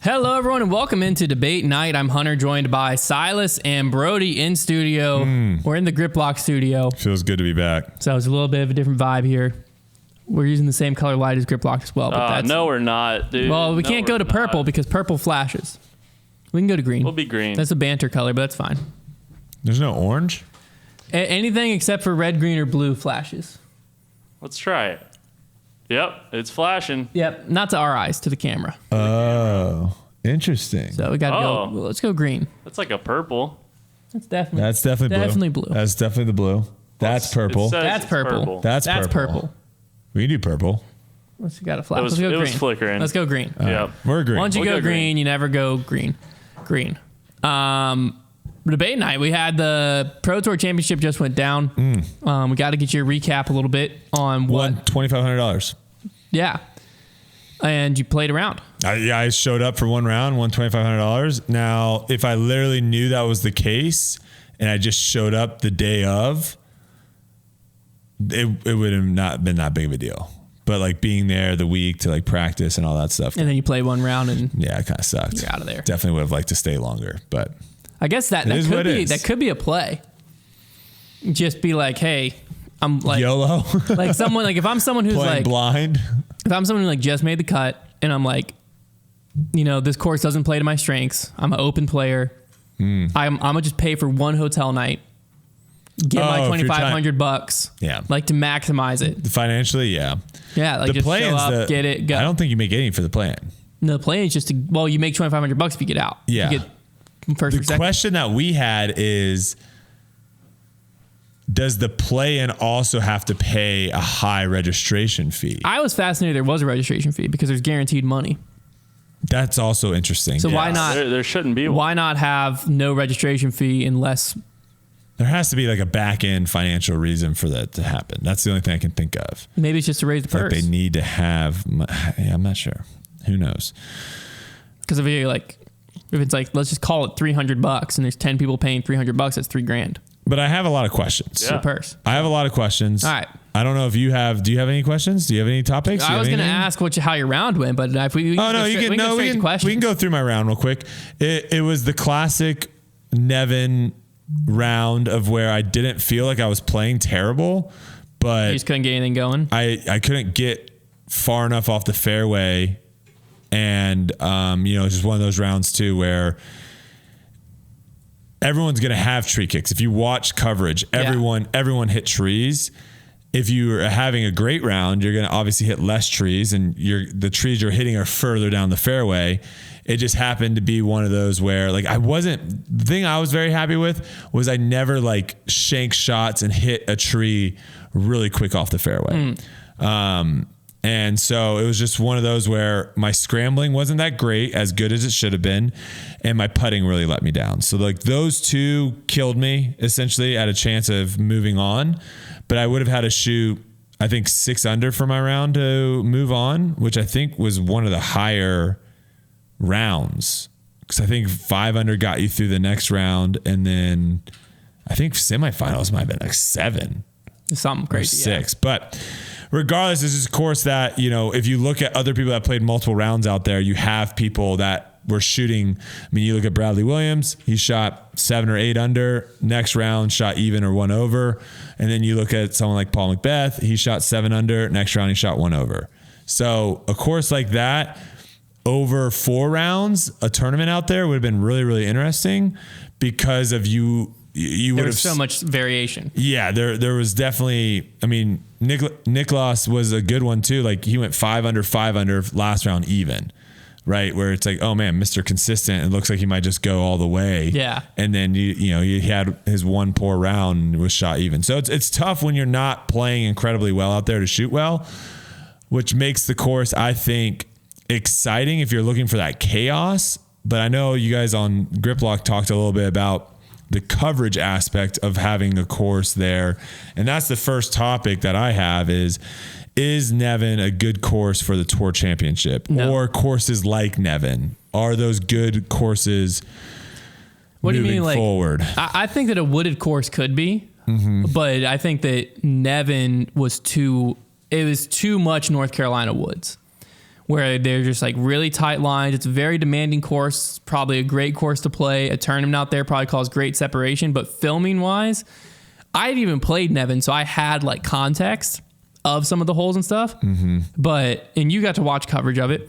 Hello, everyone, and welcome into Debate Night. I'm Hunter, joined by Silas and Brodie in studio. We're in the Grip Lock studio. Feels good to be back. So it's a little bit of a different vibe here. We're using the same color light as Grip Lock as well. But No, we're not, dude. Well, we No, can't go to purple because purple flashes. We can go to green. We'll be green. That's a banter color, but that's fine. There's no orange? Anything except for red, green, or blue flashes. Let's try it. Yep, it's flashing. Yep, not to our eyes, to the camera. Oh, interesting. So we got to go. Well, let's go green. That's like a purple. That's definitely blue. That's definitely the blue. That's purple. That's purple. That's purple. We can do purple. Let's got a flash. It Let's go green. flickering. Let's go green. Yep. We're green. Once you We'll go go green, green. you never go green. Debate night. We had the Pro Tour Championship just went down. We got to get you a recap a little bit on what. $2,500. Yeah. And you played around. I showed up for one round, won $2,500. Now, if I literally knew that was the case and I just showed up the day of, it would have not been that big of a deal. But like being there the week to like practice and all that stuff. And then you play one round and yeah, it kind of sucked. you're out of there. Definitely would have liked to stay longer, but I guess that could be a play. Just be like, hey, I'm like YOLO. like someone like if I'm someone who's Playing like blind. if I'm someone who like just made the cut and I'm like, you know, this course doesn't play to my strengths. I'm an open player. I'm gonna just pay for one hotel night. Get my $2,500. Yeah. Like to maximize it. Financially, yeah. Yeah. Like The just show up, get it, go. I don't think you make any for the plan. No, the plan is just to, well, you make $2,500 if you get out. Yeah. You get first or The second. question that we had is, does the play-in also have to pay a high registration fee? I was fascinated there was a registration fee because there's guaranteed money. That's also interesting. So why not? There shouldn't be one. Why not have no registration fee unless? There has to be like a back-end financial reason for that to happen. That's the only thing I can think of. Maybe it's just to raise the purse. Like they need to have. Yeah, I'm not sure. Who knows? Because if it's like let's just call it $300 and there's 10 people paying $300, that's $3,000. But I have a lot of questions. Yeah. The purse. I have a lot of questions. All right. I don't know if you have. Do you have any questions? Do you have any topics? I was going to ask how your round went, but if we can go straight to questions. We can go through my round real quick. It was the classic Nevin round of where I didn't feel like I was playing terrible, but you just couldn't get anything going. I couldn't get far enough off the fairway, and it's just one of those rounds too where everyone's going to have tree kicks. If you watch coverage, everyone hit trees. If you are having a great round, you're going to obviously hit less trees, and the trees you're hitting are further down the fairway. It just happened to be one of those where like the thing I was very happy with was I never like shanked shots and hit a tree really quick off the fairway. And so it was just one of those where my scrambling wasn't that great, as good as it should have been, and my putting really let me down. So like those two killed me essentially at a chance of moving on, but I would have had to shoot, I think 6 under for my round to move on, which I think was one of the higher rounds, because I think 5 under got you through the next round, and then I think semifinals might have been like 7, Something crazy, 6, but regardless, this is a course that, if you look at other people that played multiple rounds out there, you have people that were shooting. I mean, you look at Bradley Williams, he shot 7 or 8 under. Next round, shot even or 1 over. And then you look at someone like Paul McBeth, he shot 7 under. Next round, he shot 1 over. So a course like that, over 4 rounds, a tournament out there would have been really, really interesting because of you would have so much variation. Yeah, there was definitely. I mean, Niklas was a good one too. Like he went 5 under last round even, right? Where it's like, oh man, Mr. Consistent. It looks like he might just go all the way. Yeah. And then he had his one poor round and was shot even. So it's tough when you're not playing incredibly well out there to shoot well, which makes the course, I think, exciting if you're looking for that chaos. But I know you guys on Grip Lock talked a little bit about the coverage aspect of having a course there. And that's the first topic that I have is Nevin a good course for the Tour Championship? No. Or courses like Nevin? Are those good courses What do you mean, like, forward? I think that a wooded course could be, but I think that Nevin was too much North Carolina woods. where they're just like really tight lines. It's a very demanding course, probably a great course to play. A tournament out there probably calls great separation, but filming wise, I've even played Nevin, so I had like context of some of the holes and stuff. And you got to watch coverage of it.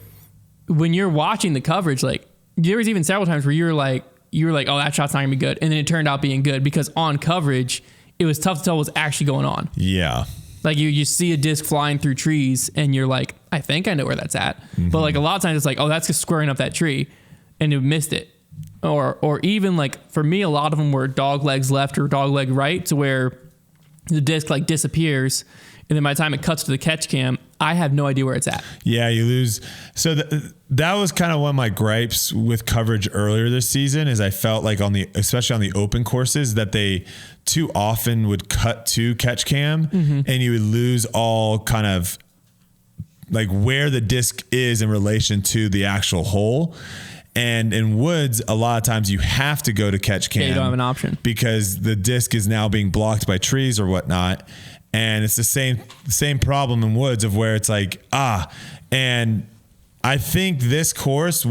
When you're watching the coverage, like there was even several times where you were like, oh, that shot's not gonna be good. And then it turned out being good because on coverage, it was tough to tell what's actually going on. Yeah. Like you see a disc flying through trees and you're like, I think I know where that's at. But like a lot of times it's like, oh, that's just squaring up that tree and you missed it. Or even like for me, a lot of them were dog legs left or dog leg right to where the disc like disappears. And then by the time it cuts to the catch cam, I have no idea where it's at. Yeah, you lose. So that was kind of one of my gripes with coverage earlier this season is I felt like especially on the open courses that they too often would cut to catch cam and you would lose all kind of like where the disc is in relation to the actual hole. And in woods, a lot of times you have to go to catch cam. Yeah, you don't have an option because the disc is now being blocked by trees or whatnot. And it's the same problem in woods of where it's like, and I think this course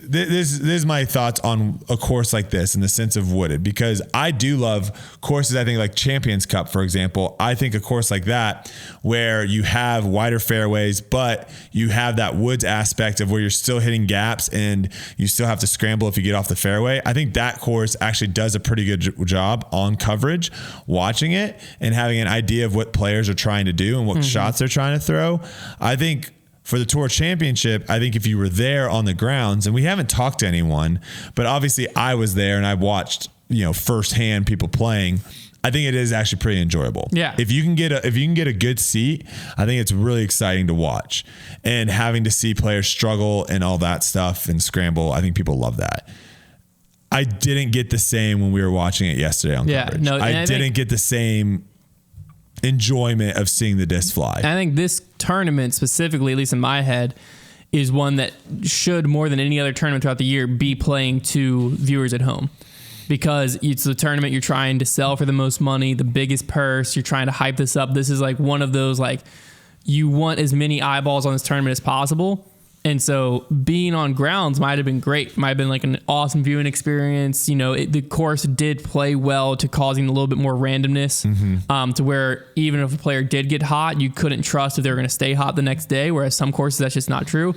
this is my thoughts on a course like this in the sense of wooded, because I do love courses. I think like Champions Cup, for example, I think a course like that where you have wider fairways, but you have that woods aspect of where you're still hitting gaps and you still have to scramble if you get off the fairway. I think that course actually does a pretty good job on coverage, watching it and having an idea of what players are trying to do and what shots they're trying to throw. I think for the Tour Championship, I think if you were there on the grounds, and we haven't talked to anyone, but obviously I was there and I watched, firsthand people playing. I think it is actually pretty enjoyable. Yeah. If you can get a good seat, I think it's really exciting to watch. And having to see players struggle and all that stuff and scramble, I think people love that. I didn't get the same when we were watching it yesterday on coverage. No, I didn't get the same enjoyment of seeing the disc fly. I think this tournament specifically, at least in my head, is one that should more than any other tournament throughout the year be playing to viewers at home, because it's the tournament you're trying to sell for the most money, the biggest purse. You're trying to hype this up. This is like one of those, like, you want as many eyeballs on this tournament as possible. And so being on grounds might have been great. Might have been like an awesome viewing experience. The course did play well to causing a little bit more randomness, to where even if a player did get hot, you couldn't trust if they were going to stay hot the next day. Whereas some courses, that's just not true.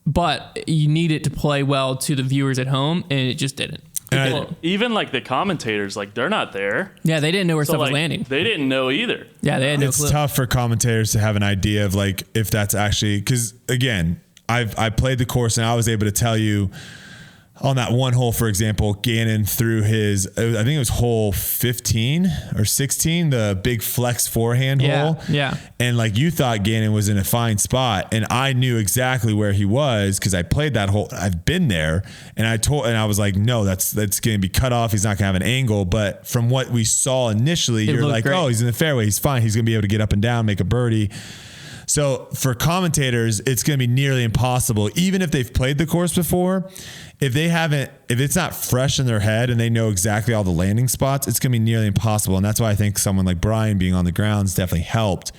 But you need it to play well to the viewers at home, and it just didn't. Even like the commentators, like they're not there. Yeah, they didn't know where stuff was landing. They didn't know either. Yeah, they had no clue. clue. It's tough for commentators to have an idea of like if that's actually, because again, I played the course and I was able to tell you on that one hole, for example, Gannon threw his, I think it was hole 15 or 16, the big flex forehand hole. Yeah. And like you thought Gannon was in a fine spot, and I knew exactly where he was because I played that hole. I've been there, and I was like, no, that's going to be cut off. He's not going to have an angle. But from what we saw initially, you're like, great. Oh, he's in the fairway. He's fine. He's going to be able to get up and down, make a birdie. So for commentators, it's going to be nearly impossible, even if they've played the course before. If it's not fresh in their head and they know exactly all the landing spots, it's going to be nearly impossible. And that's why I think someone like Brian being on the grounds definitely helped.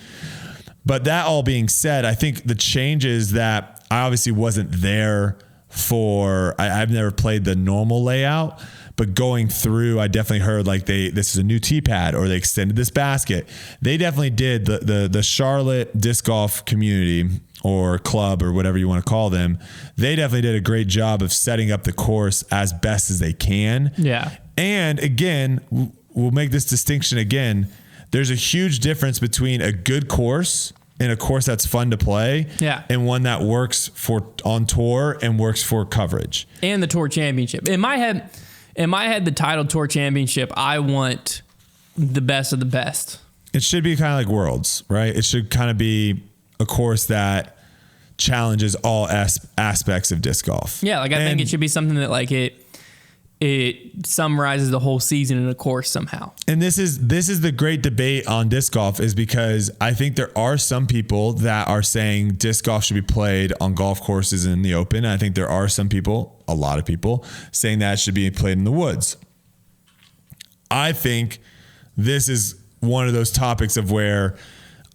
But that all being said, I think the changes that I obviously wasn't there for, I've never played the normal layout, but going through, I definitely heard like this is a new tee pad, or they extended this basket. They definitely did the Charlotte disc golf community or club or whatever you want to call them. They definitely did a great job of setting up the course as best as they can. Yeah. And again, we'll make this distinction again. There's a huge difference between a good course and a course that's fun to play, and one that works on tour and works for coverage. And the Tour Championship. In my head, the title Tour Championship, I want the best of the best. It should be kind of like Worlds, right? It should kind of be a course that challenges all aspects of disc golf. Yeah, like I think it should be something that like it summarizes the whole season in a course somehow. And this is the great debate on disc golf, is because I think there are some people that are saying disc golf should be played on golf courses in the open. I think there are some people, a lot of people, saying that it should be played in the woods. I think this is one of those topics of where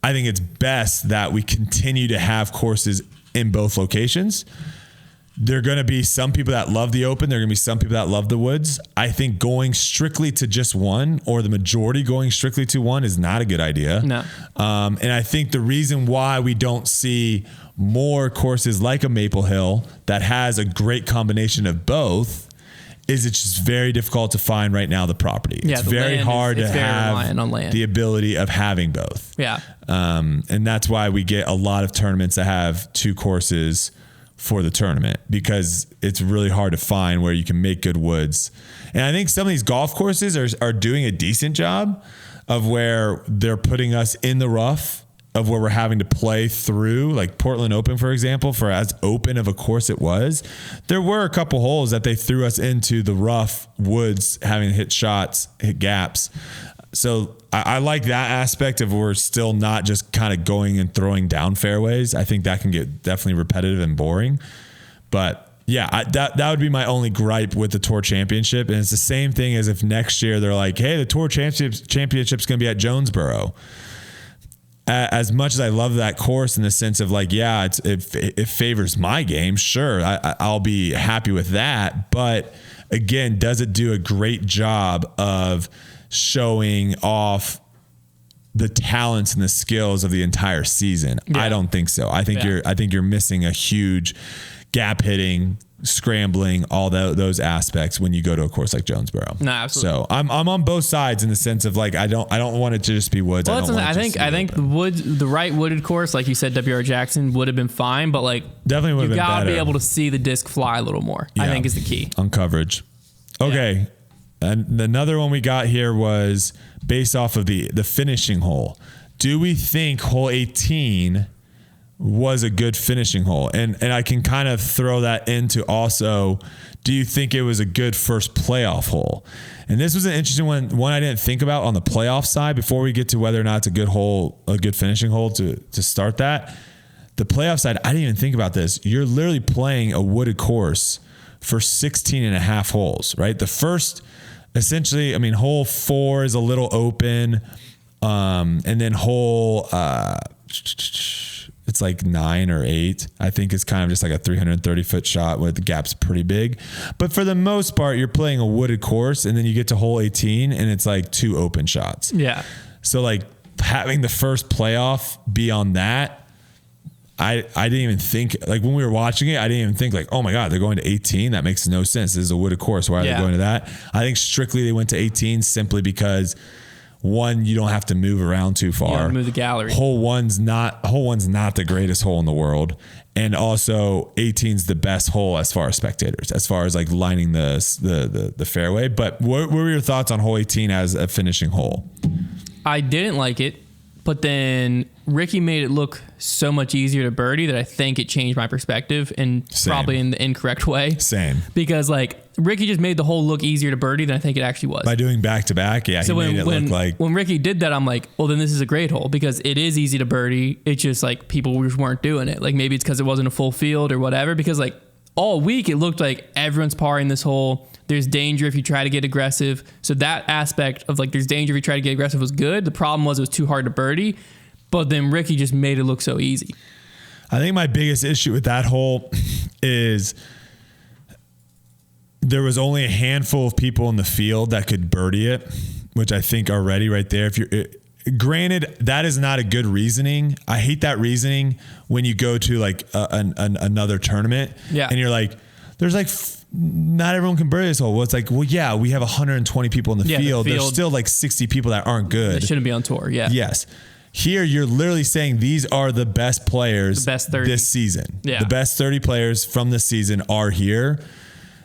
I think it's best that we continue to have courses in both locations. There are going to be some people that love the open. There are going to be some people that love the woods. I think going strictly to just one, or the majority going strictly to one, is not a good idea. No. And I think the reason why we don't see more courses like a Maple Hill that has a great combination of both is it's just very difficult to find right now the property. Yeah, it's very hard to have on land. the ability of having both. Yeah. And that's why we get a lot of tournaments that have 2 courses for the tournament, because it's really hard to find where you can make good woods. And I think some of these golf courses are doing a decent job of where they're putting us in the rough, of where we're having to play through, like Portland Open, for example, for as open of a course it was. There were a couple holes that they threw us into the rough woods, having to hit shots, hit gaps. So I like that aspect of we're still not just kind of going and throwing down fairways. I think that can get definitely repetitive and boring. But yeah, that would be my only gripe with the Tour Championship. And it's the same thing as if next year they're like, hey, the Tour Championship's going to be at Jonesboro. As much as I love that course in the sense of like, yeah, it favors my game. Sure, I'll be happy with that. But again, does it do a great job of showing off the talents and the skills of the entire season? Yeah. I don't think so. I think you're missing a huge gap hitting, scrambling, all those aspects when you go to a course like Jonesboro. No, absolutely. So I'm on both sides in the sense of like I don't want it to just be woods. Well, I think the right wooded course, like you said, WR Jackson would have been fine, but like definitely would have been better. You gotta be able to see the disc fly a little more. Yeah. I think is the key on coverage. Okay. Yeah. And another one we got here was based off of the finishing hole. Do we think hole 18 was a good finishing hole? And I can kind of throw that into also, do you think it was a good first playoff hole? And this was an interesting one I didn't think about on the playoff side before we get to whether or not it's a good hole, a good finishing hole to start that. The playoff side, I didn't even think about this. You're literally playing a wooded course for 16 and a half holes, right? The first, essentially, I mean, hole 4 is a little open. And then hole, it's like 9 or 8. I think it's kind of just like a 330-foot shot where the gap's pretty big. But for the most part, you're playing a wooded course, and then you get to hole 18, and it's like 2 open shots. Yeah. So like having the first playoff be on that, I didn't even think, like when we were watching it, I didn't even think like, oh my God, they're going to 18. That makes no sense. This is a wooded course. Why are they going to that? I think strictly they went to 18 simply because, one, you don't have to move around too far. You don't have to move the gallery. Hole one's not the greatest hole in the world. And also 18's the best hole as far as spectators, as far as like lining the fairway. But what were your thoughts on hole 18 as a finishing hole? I didn't like it, but then Ricky made it look so much easier to birdie that I think it changed my perspective, and probably in the incorrect way. Same. Because like Ricky just made the hole look easier to birdie than I think it actually was. By doing back to back, yeah. So he made it look like when Ricky did that, I'm like, well, then this is a great hole because it is easy to birdie. It's just like people just weren't doing it. Like maybe it's because it wasn't a full field or whatever. Because like all week it looked like everyone's parring this hole. There's danger if you try to get aggressive. So that aspect of like there's danger if you try to get aggressive was good. The problem was it was too hard to birdie. But then Ricky just made it look so easy. I think my biggest issue with that hole is there was only a handful of people in the field that could birdie it, which I think are ready right there. If you're granted, that is not a good reasoning. I hate that reasoning when you go to like another tournament and you're like, there's like not everyone can birdie this hole. Well, it's like, well, yeah, we have 120 people in the field. There's still like 60 people that aren't good. They shouldn't be on tour. Yeah. Yes. Here, you're literally saying these are the best players this season. Yeah. The best 30 players from this season are here.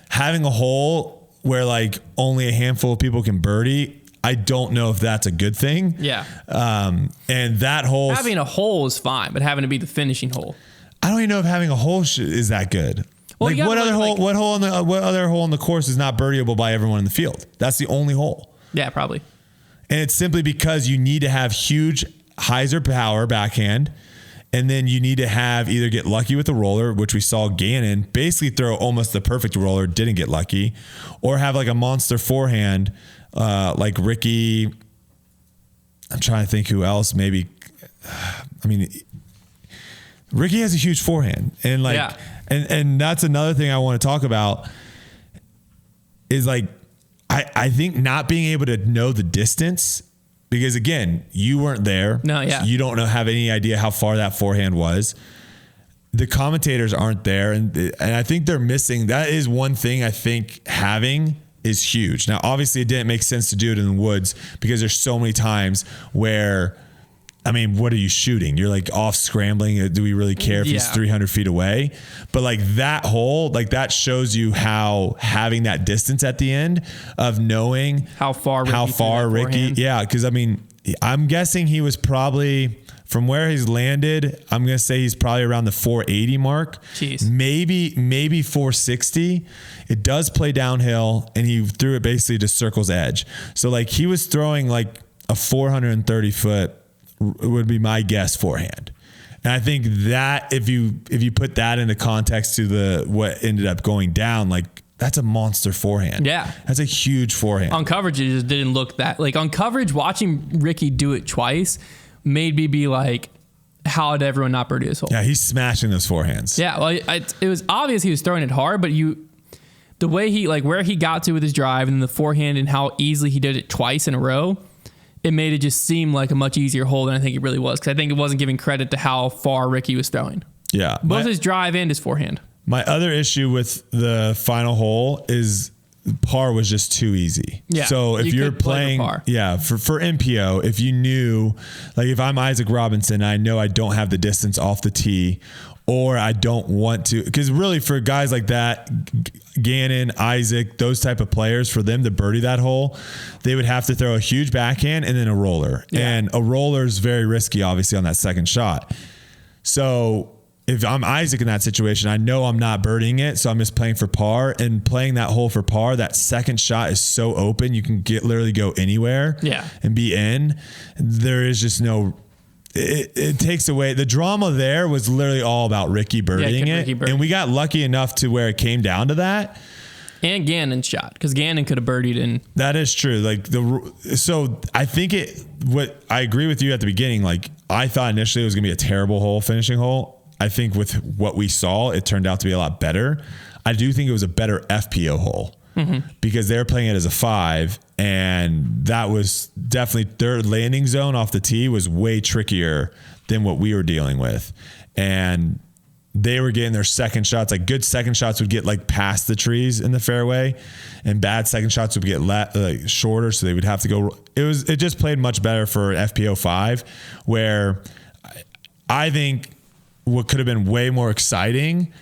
Having a hole where like only a handful of people can birdie, I don't know if that's a good thing. Yeah. And that hole... Having a hole is fine, but having to be the finishing hole. I don't even know if having a hole is that good. Well, like what other hole in the course is not birdieable by everyone in the field? That's the only hole. Yeah, probably. And it's simply because you need to have huge hyzer power backhand, and then you need to have either get lucky with the roller, which we saw Gannon basically throw almost the perfect roller, didn't get lucky, or have like a monster forehand like Ricky. I'm trying to think who else maybe I mean, Ricky has a huge forehand, and like, and that's another thing I want to talk about is like, I think not being able to know the distance, because again, you weren't there. No, yeah. So you don't have any idea how far that forehand was. The commentators aren't there, and I think they're missing. That is one thing I think having is huge. Now, obviously, it didn't make sense to do it in the woods because there's so many times where, I mean, what are you shooting? You're like off scrambling. Do we really care if he's 300 feet away? But like that hole, like that shows you how having that distance at the end of knowing how far Ricky. Yeah. Cause I mean, I'm guessing he was probably from where he's landed. I'm going to say he's probably around the 480 mark. Jeez. Maybe 460. It does play downhill, and he threw it basically to circle's edge. So like he was throwing like a 430 foot would be my guess forehand. And I think that if you put that into context to what ended up going down, like that's a monster forehand. Yeah. That's a huge forehand. On coverage, it just didn't look that, like on coverage, watching Ricky do it twice made me be like, how did everyone not birdie this hole? Yeah, he's smashing those forehands. Yeah, well, it was obvious he was throwing it hard, but the way he, like where he got to with his drive and the forehand and how easily he did it twice in a row, it made it just seem like a much easier hole than I think it really was. Because I think it wasn't giving credit to how far Ricky was throwing. Yeah. Both his drive and his forehand. My other issue with the final hole is par was just too easy. Yeah. So if you're playing, for MPO, if you knew, like if I'm Isaac Robinson, I know I don't have the distance off the tee, or I don't want to, because really for guys like that, Gannon, Isaac, those type of players, for them to birdie that hole, they would have to throw a huge backhand and then a roller. Yeah. And a roller is very risky, obviously, on that second shot. So if I'm Isaac in that situation, I know I'm not birdieing it, so I'm just playing for par. And playing that hole for par, that second shot is so open, you can literally go anywhere and be in. There is just no... It takes away the drama. There was literally all about Ricky birdieing it. And we got lucky enough to where it came down to that. And Gannon's shot, because Gannon could have birdied in. That is true. So I think I agree with you at the beginning. Like I thought initially it was going to be a terrible hole, finishing hole. I think with what we saw, it turned out to be a lot better. I do think it was a better FPO hole. Because they're playing it as a 5, and that was definitely their landing zone off the tee was way trickier than what we were dealing with. And they were getting their second shots, like good second shots would get like past the trees in the fairway, and bad second shots would get shorter. So they would have to go. It just played much better for FPO 5, where I think what could have been way more exciting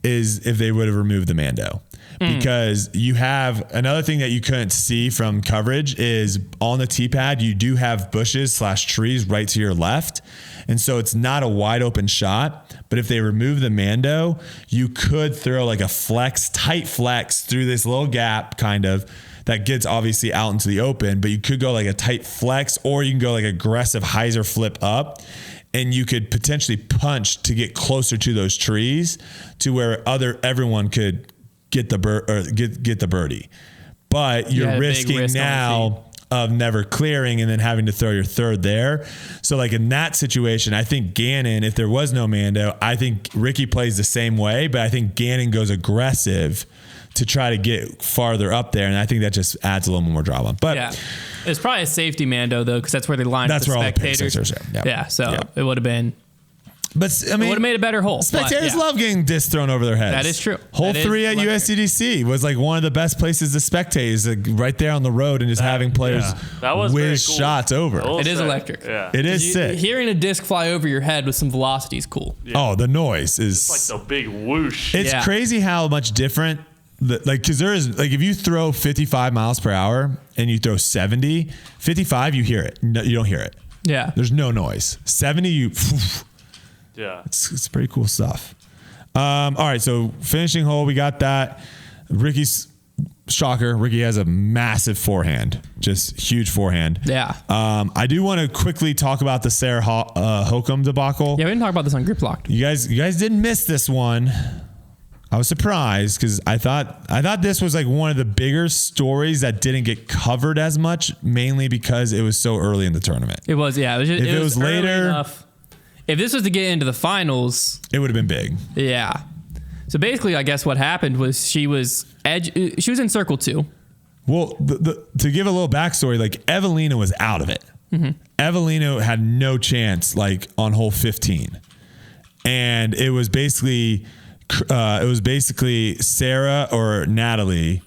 is if they would have removed the Mando. Because you have another thing that you couldn't see from coverage is on the tee pad, you do have bushes / trees right to your left. And so it's not a wide open shot, but if they remove the Mando, you could throw like a tight flex through this little gap kind of that gets obviously out into the open, but you could go like a tight flex, or you can go like aggressive hyzer flip up. And you could potentially punch to get closer to those trees to where everyone could get the birdie, but you're risking now of never clearing and then having to throw your third there. So like in that situation, I think Gannon, if there was no Mando, I think Ricky plays the same way, but I think Gannon goes aggressive to try to get farther up there. And I think that just adds a little more drama, but it's probably a safety Mando though, because that's where they line up the spectators. It would have been. But I mean, it would have made a better hole. Spectators love getting discs thrown over their heads. That is true. Hole 3 at USDDC was like one of the best places to spectate, is like right there on the road and just having players whiz shots over. It is electric. Yeah. It is sick. Hearing a disc fly over your head with some velocity is cool. Yeah. Oh, the noise is it's like the big whoosh. It's crazy how much different. Because there is, like, if you throw 55 miles per hour and you throw 70, 55, you hear it. No, you don't hear it. Yeah. There's no noise. 70, yeah. It's pretty cool stuff. All right. So finishing hole, we got that. Ricky's shocker. Ricky has a massive forehand, just huge forehand. Yeah. I do want to quickly talk about the Sarah Hokom debacle. Yeah. We didn't talk about this on Grip Locked. You guys didn't miss this one. I was surprised because I thought this was like one of the bigger stories that didn't get covered as much, mainly because it was so early in the tournament. It was, yeah. If it was later enough, if this was to get into the finals, it would have been big. Yeah. So basically, I guess what happened was she was in circle 2. Well, to give a little backstory, like Evelina was out of it. Mm-hmm. Evelina had no chance, like on hole 15, and it was basically Sarah or Natalie.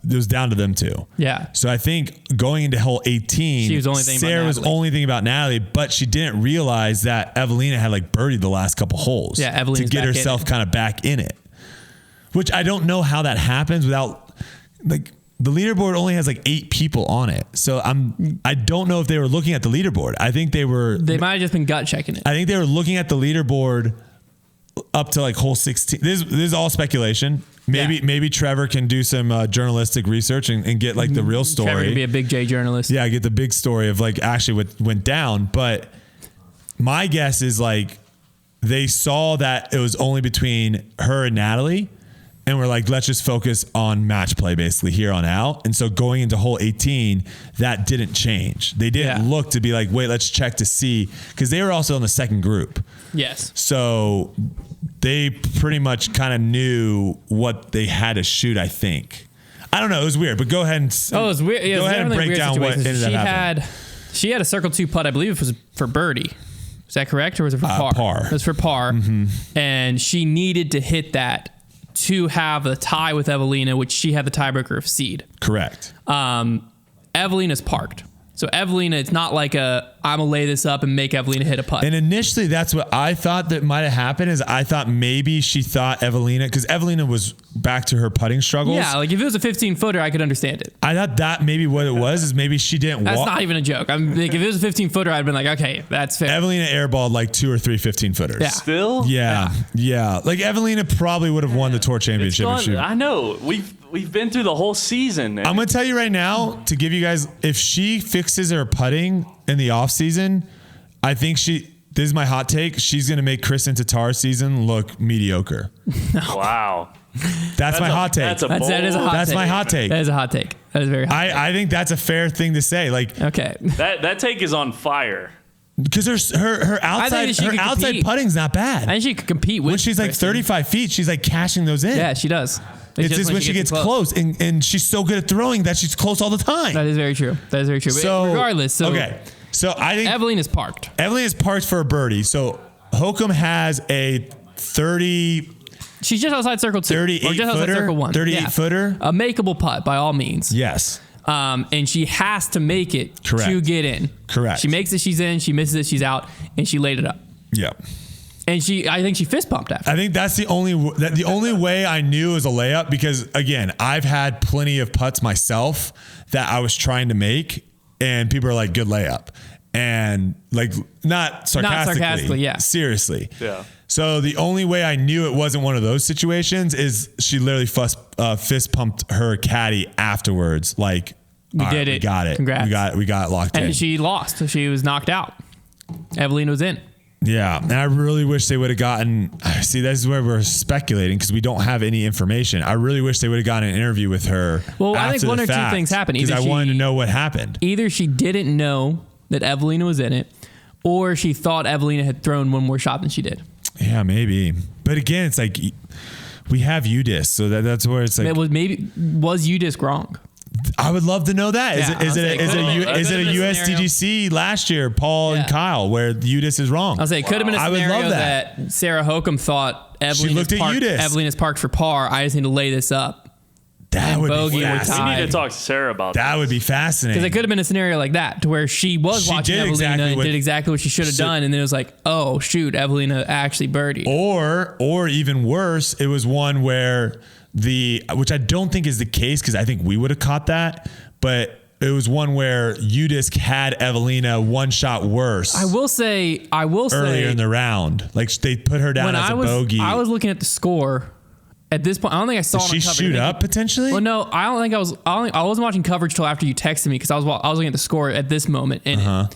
It was down to them two. Yeah. So I think going into hole 18, Sarah was only thinking about Natalie, but she didn't realize that Evelina had like birdied the last couple holes. Yeah, Evelina's to get herself kind of back in it. Which I don't know how that happens without, like, the leaderboard only has like 8 people on it. So I don't know if they were looking at the leaderboard. I think they might have just been gut checking it. I think they were looking at the leaderboard up to like hole 16. This is all speculation. Maybe Trevor can do some journalistic research and get like the real story. Trevor could be a big J journalist. Yeah, get the big story of like actually what went down. But my guess is like they saw that it was only between her and Natalie, and we're like, let's just focus on match play basically here on out. And so going into hole 18, that didn't change. They didn't look to be like, wait, let's check to see, because they were also in the second group. Yes. So they pretty much kind of knew what they had to shoot, I think. I don't know. It was weird, but go ahead and it was weird. Yeah, go ahead and break down what ended up happening. She had a circle 2 putt, I believe it was for birdie. Is that correct? Or was it for par? Par. It was for par. Mm-hmm. And she needed to hit that to have a tie with Evelina, which she had the tiebreaker of seed. Correct. Evelina's parked. So Evelina, it's not like I'm going to lay this up and make Evelina hit a putt. And initially, that's what I thought that might have happened is I thought maybe she thought Evelina, because Evelina was back to her putting struggles. Yeah, like if it was a 15-footer, I could understand it. I thought that maybe what it was is maybe she didn't That's not even a joke. I'm like, if it was a 15-footer, I'd been like, okay, that's fair. Evelina airballed like 2 or 3 15-footers. Yeah. Still? Yeah. Like Evelina probably would have won the tour championship. I know. We've been through the whole season. I'm going to tell you right now, to give you guys, if she fixes her putting in the off season, I think this is my hot take, she's going to make Kristen Tatar's season look mediocre. Wow. That's my hot take. That is a hot take. That's my hot take. That is a hot take. That is very hot take. I think that's a fair thing to say. Like, okay. That take is on fire. Because her outside putting's not bad. I think she could compete with. When she's like 35 feet, she's like cashing those in. Yeah, she does. It's just when she gets close. And she's so good at throwing that she's close all the time. That is very true. So, regardless, okay. So I think Evelina is parked. Evelina is parked for a birdie. So Hokom has a 30. She's just outside circle 2. 38 or just footer. outside circle 1. 38 footer. A makeable putt by all means. Yes. And she has to make it to get in. Correct. She makes it, she's in. She misses it, she's out, and she laid it up. Yeah. And I think she fist bumped after. I think that's the only way I knew it was a layup, because again, I've had plenty of putts myself that I was trying to make, and people are like, good layup. And like, not sarcastically, yeah. Seriously. Yeah. So the only way I knew it wasn't one of those situations is she literally fist pumped her caddy afterwards. Like, we did it. We got it. Congrats. We got it locked in. And she lost. She was knocked out. Evelina was in. Yeah. And I really wish they would have gotten, see, this is where we're speculating because we don't have any information. I really wish they would have gotten an interview with her. Well, I think one or two things happened. Because I wanted to know what happened. Either she didn't know that Evelina was in it, or she thought Evelina had thrown one more shot than she did. Yeah, maybe. But again, it's like we have UDisc, so that's where it's like. Was UDisc wrong? I would love to know that. Is it a USDGC last year, Paul and Kyle, where UDisc is wrong? I'll say it could have been a scenario that Sarah Hokom thought Evelina's parked for par. I just need to lay this up. That would be fascinating. We need to talk to Sarah about that. That would be fascinating. Because it could have been a scenario like that, to where she was watching Evelina and did exactly what she should have done, and then it was like, oh shoot, Evelina actually birdied. Or even worse, it was one where which I don't think is the case, because I think we would have caught that, but it was one where UDisc had Evelina one shot worse. I will say earlier in the round, like they put her down as a bogey. I was looking at the score. At this point, I don't think I saw it on coverage. Did she shoot up potentially? Well, no, I don't think I was. I wasn't watching coverage till after you texted me, because I was looking at the score at this moment, and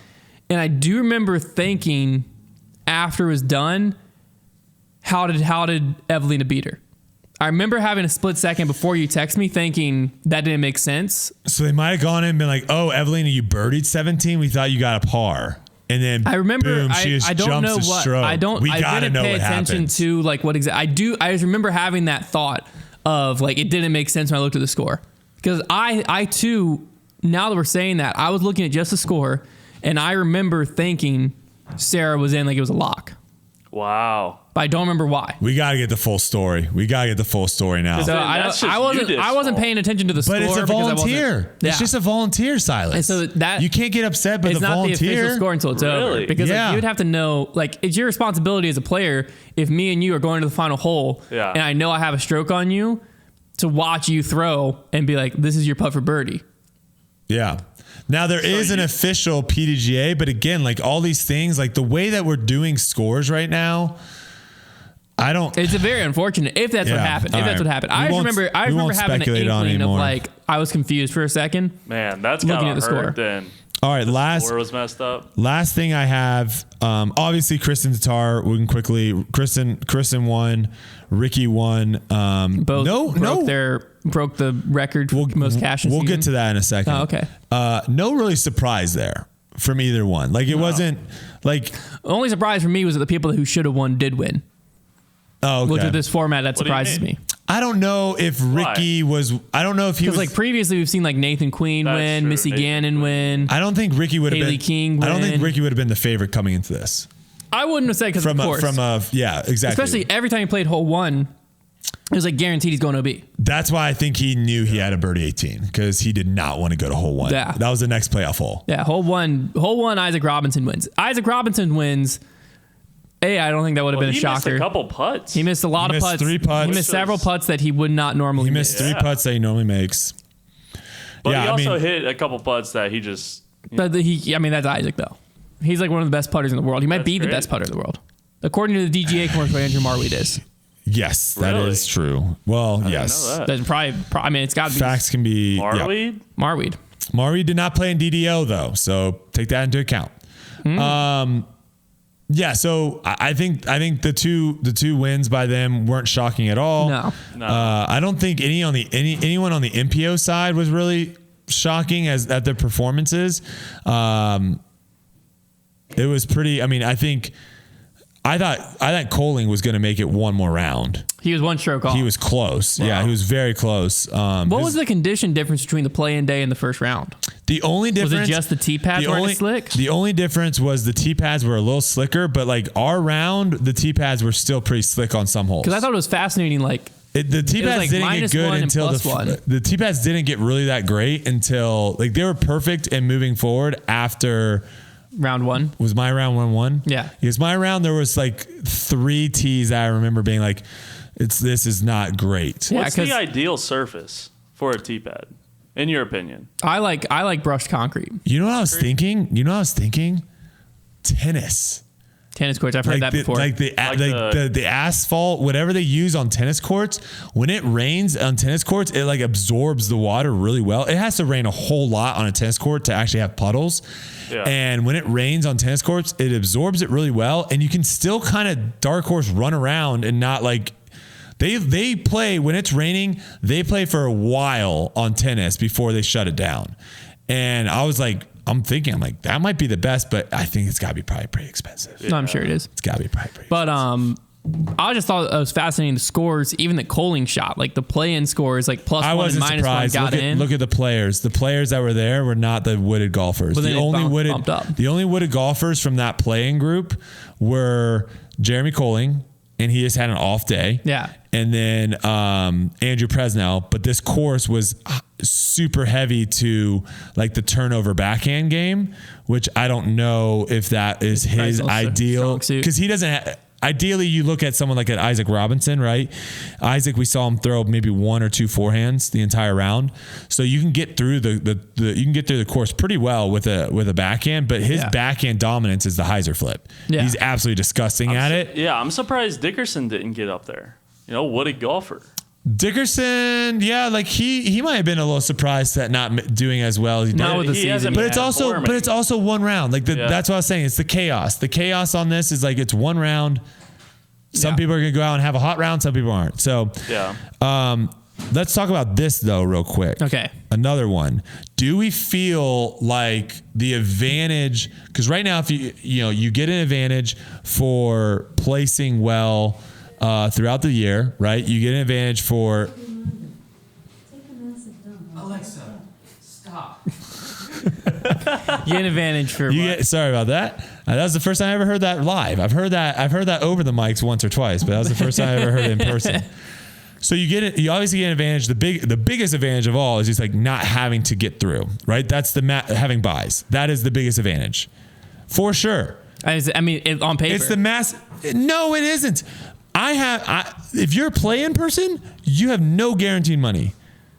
I do remember thinking after it was done, how did Evelina beat her? I remember having a split second before you text me thinking that didn't make sense. So they might have gone in and been like, oh, Evelina, you birdied 17. We thought you got a par. And then I remember, boom, she just I don't jumps know the what, stroke. I didn't pay attention to like what exactly, I just remember having that thought of like, it didn't make sense when I looked at the score. Because I too, now that we're saying that, I was looking at just the score and I remember thinking Sarah was in like it was a lock. Wow. But I don't remember why. We got to get the full story. now. So I wasn't paying attention to the score. But it's a volunteer. Yeah. It's just a volunteer, Silas. And so that you can't get upset by the volunteer. It's not the official score until it's over. Because like, you would have to know, like, it's your responsibility as a player if me and you are going to the final hole and I know I have a stroke on you to watch you throw and be like, this is your putt for birdie. Yeah. Now there is an official PDGA, but again, like all these things, like the way that we're doing scores right now, It's very unfortunate if that's what happened. If that's what happened. I remember having an inkling of like I was confused for a second. Man, that's looking at the score. Score. Then all right, score was messed up. Last thing I have, obviously Kristen Tatar. We can quickly. Kristen won. Ricky won. Both broke the record for most cash in We'll season. get to that in a second. Oh, okay. No really surprise there from either one. Like it wasn't like the only surprise for me was that the people who should have won did win. Oh, okay. Which with this format that surprises me. I don't know if Ricky was. I don't know if he was. Because like previously we've seen like Nathan Queen win, true. Missy Gannon win. I don't think Ricky would have Haley been. King I don't win. think Ricky would have been the favorite coming into this. I wouldn't have said because of course. Yeah, exactly. Especially every time he played hole one, it was like guaranteed he's going to OB. That's why I think he knew he had a birdie 18 because he did not want to go to hole one. Yeah. That was the next playoff hole. Yeah, hole one, Isaac Robinson wins. Isaac Robinson wins. I don't think that would have been a shocker. He missed a couple putts. He missed a lot of putts. 3 putts. He missed several putts that he would not normally He missed 3 putts that he normally makes. But he also hit a couple putts that he just... But that's Isaac, though. He's like one of the best putters in the world. He might be the best putter in the world. According to the DGA commercial, Andrew Marweed is. Yes, that is true. Well, yes. That's probably, it's got to be. Facts can be... Marweed? Yep. Marweed. Marweed did not play in DDO, though, so take that into account. Yeah, so I think the two wins by them weren't shocking at all. No. I don't think anyone on the MPO side was really shocking at their performances. It was pretty. I mean, I thought Coling was going to make it one more round. He was one stroke off. He was close. Wow. Yeah, he was very close. What was the condition difference between the play-in day and the first round? The only difference was it just the tee pads weren't slick. The only difference was the tee pads were a little slicker, but like our round, the tee pads were still pretty slick on some holes. Because I thought it was fascinating. Like the tee pads didn't get good until the tee pads didn't get really that great until like they were perfect and moving forward after. Round one. Was my round 1-1? Yeah. Because my round, there was like 3 tees that I remember being like, this is not great. What's the ideal surface for a tee pad, in your opinion? I like brushed concrete. You know what I was thinking? Tennis. Tennis courts. I've heard that before. The asphalt, whatever they use on tennis courts, when it rains on tennis courts, it like absorbs the water really well. It has to rain a whole lot on a tennis court to actually have puddles. Yeah. And when it rains on tennis courts, it absorbs it really well. And you can still kind of dark horse run around and not like they play when it's raining, they play for a while on tennis before they shut it down. And I was like, I'm like, that might be the best, but I think it's got to be probably pretty expensive. Yeah. No, I'm sure it is. It's got to be probably pretty expensive. I just thought it was fascinating. The scores, even the Coling shot, like the play-in scores, like +1 and -1 got in. Look at the players. The players that were there were not the wooded golfers. But the only wooded golfers from that play-in group were Jeremy Coling, and he just had an off day. Yeah. And then Andrew Presnell. But this course was super heavy to like the turnover backhand game, which I don't know if that is his ideal, because he doesn't ideally, you look at someone like Isaac Robinson, right? Isaac, we saw him throw maybe 1 or 2 forehands the entire round, so you can get through the course pretty well with a backhand. But his backhand dominance is the hyzer flip. Yeah. He's absolutely disgusting at it. Yeah, I'm surprised Dickerson didn't get up there. Wooded golfer. Dickerson, like he might have been a little surprised at not doing as well as he did. Not with the season, but it's also one round. Like that's what I was saying. It's the chaos. The chaos on this is like it's one round. Some people are going to go out and have a hot round. Some people aren't. So let's talk about this though, real quick. Okay. Another one. Do we feel like the advantage, because right now, if you get an advantage for placing well throughout the year, right? You get an advantage for. Alexa, stop. You get an advantage for sorry about that. That was the first time I ever heard that live. I've heard that over the mics once or twice, but that was the first time I ever heard it in person. So you obviously get an advantage. The biggest advantage of all is just like not having to get through, right? That's having buys. That is the biggest advantage, for sure. I mean, on paper, it's the mass. No, it isn't. If you're a play-in person, you have no guaranteed money.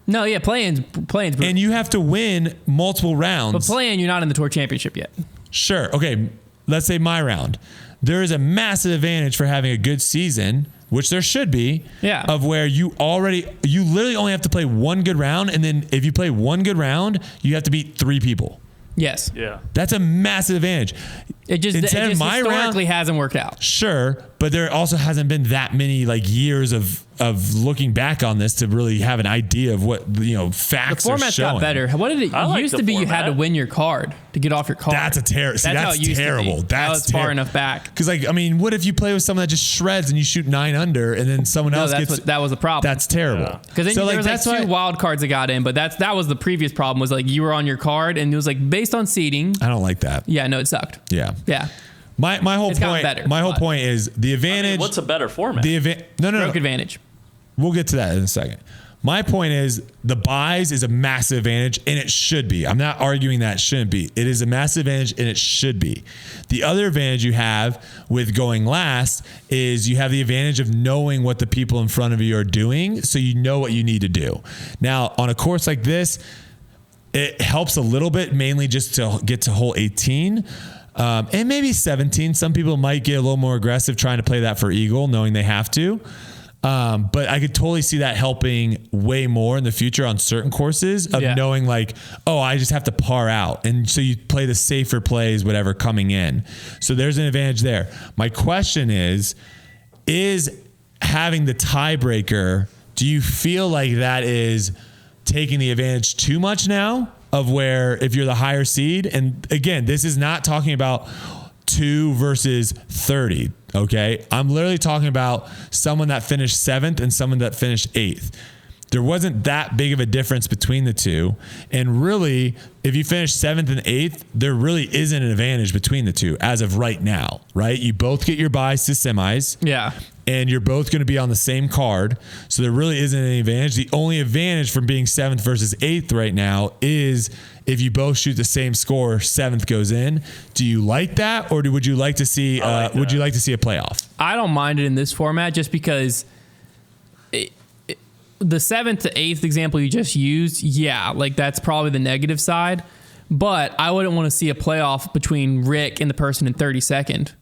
No, yeah, play-in's and you have to win multiple rounds. But play-in, you're not in the tour championship yet. Sure. Okay. Let's say my round. There is a massive advantage for having a good season, which there should be. Yeah. Of where you literally only have to play one good round, and then if you play one good round, you have to beat 3 people. Yes. Yeah. That's a massive advantage. It just historically hasn't worked out. Sure, but there also hasn't been that many like years of looking back on this to really have an idea of what facts are showing. The format's got better. What did it used to be? You had to win your card to get off your card. That's terrible. That's terrible. That was far enough back. Because what if you play with someone that just shreds and you shoot 9 under, and then someone else gets? That was a problem. That's terrible. Because then there was 2 wild cards that got in, but that was the previous problem. Was like you were on your card, and it was like based on seeding. I don't like that. Yeah, no, it sucked. Yeah. Yeah. My whole point. My whole point is the advantage. What's a better format? No. Stroke advantage. We'll get to that in a second. My point is the buys is a massive advantage, and it should be. I'm not arguing that it shouldn't be. It is a massive advantage, and it should be. The other advantage you have with going last is you have the advantage of knowing what the people in front of you are doing, so you know what you need to do. Now, on a course like this, it helps a little bit, mainly just to get to hole 18. And maybe 17. Some people might get a little more aggressive trying to play that for eagle, knowing they have to. But I could totally see that helping way more in the future on certain courses of knowing like, oh, I just have to par out. And so you play the safer plays, whatever, coming in. So there's an advantage there. My question is having the tiebreaker, do you feel like that is taking the advantage too much now? Of where if you're the higher seed, and again, this is not talking about 2 versus 30, okay? I'm literally talking about someone that finished 7th and someone that finished 8th. There wasn't that big of a difference between the two. And really, if you finish 7th and 8th, there really isn't an advantage between the two as of right now, right? You both get your buys to semis. Yeah. And you're both going to be on the same card. So there really isn't any advantage. The only advantage from being 7th versus 8th right now is if you both shoot the same score, 7th goes in. Do you like that? Or would you like to see would you like to see a playoff? I don't mind it in this format just because the 7th to 8th example you just used, like that's probably the negative side. But I wouldn't want to see a playoff between Rick and the person in 32nd.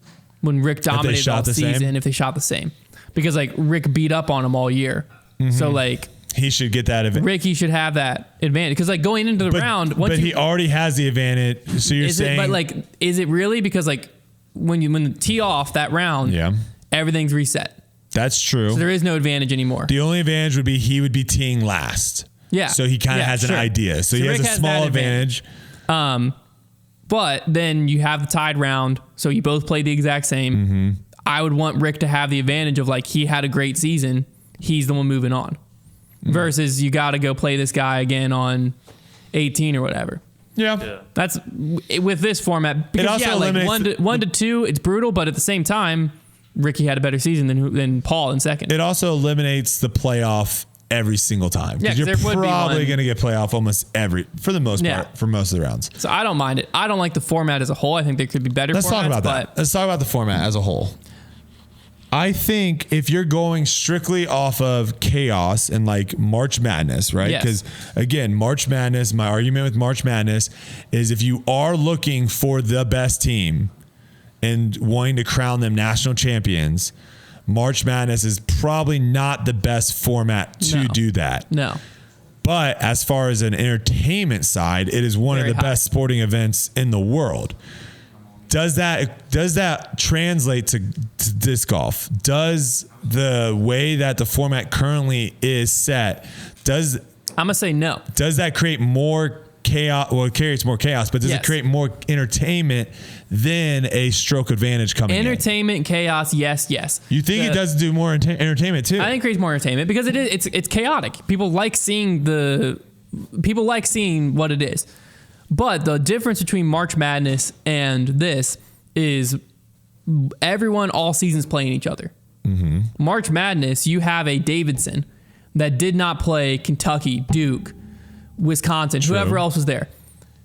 When Rick dominated all season, if they shot the same. Because, like, Rick beat up on him all year. Mm-hmm. So, like... He should get that advantage. Ricky should have that advantage. Because, like, going into the round... he already has the advantage. So you're saying... is it really? Because, like, when you tee off that round, everything's reset. That's true. So there is no advantage anymore. The only advantage would be he would be teeing last. Yeah. So he kind of has an idea. So he has a small advantage. But then you have the tied round, so you both play the exact same. Mm-hmm. I would want Rick to have the advantage of like he had a great season, he's the one moving on. Mm-hmm. Versus you got to go play this guy again on 18 or whatever. Yeah. That's with this format. Because, it also eliminates like 1 to 2, it's brutal, but at the same time, Ricky had a better season than Paul in second. It also eliminates the playoff every single time. Because you're probably going to get playoff for the most part, for most of the rounds. So I don't mind it. I don't like the format as a whole. I think there could be better formats. Let's talk about that. Let's talk about the format as a whole. I think if you're going strictly off of chaos and like March Madness, right? Because again, March Madness, my argument with March Madness is if you are looking for the best team and wanting to crown them national champions, March Madness is probably not the best format to do that. No. But as far as an entertainment side, it is one of the best sporting events in the world. Does that translate to disc golf? Does the way that the format currently is set, I'm gonna say no. Does that create more chaos? Well, it creates more chaos, but does it create more entertainment than a stroke advantage coming in? Entertainment, chaos, yes. You think it does do more entertainment too? I think it creates more entertainment because it's chaotic. People like seeing what it is. But the difference between March Madness and this is everyone all seasons playing each other. Mm-hmm. March Madness, you have a Davidson that did not play Kentucky, Duke, Wisconsin, whoever else was there.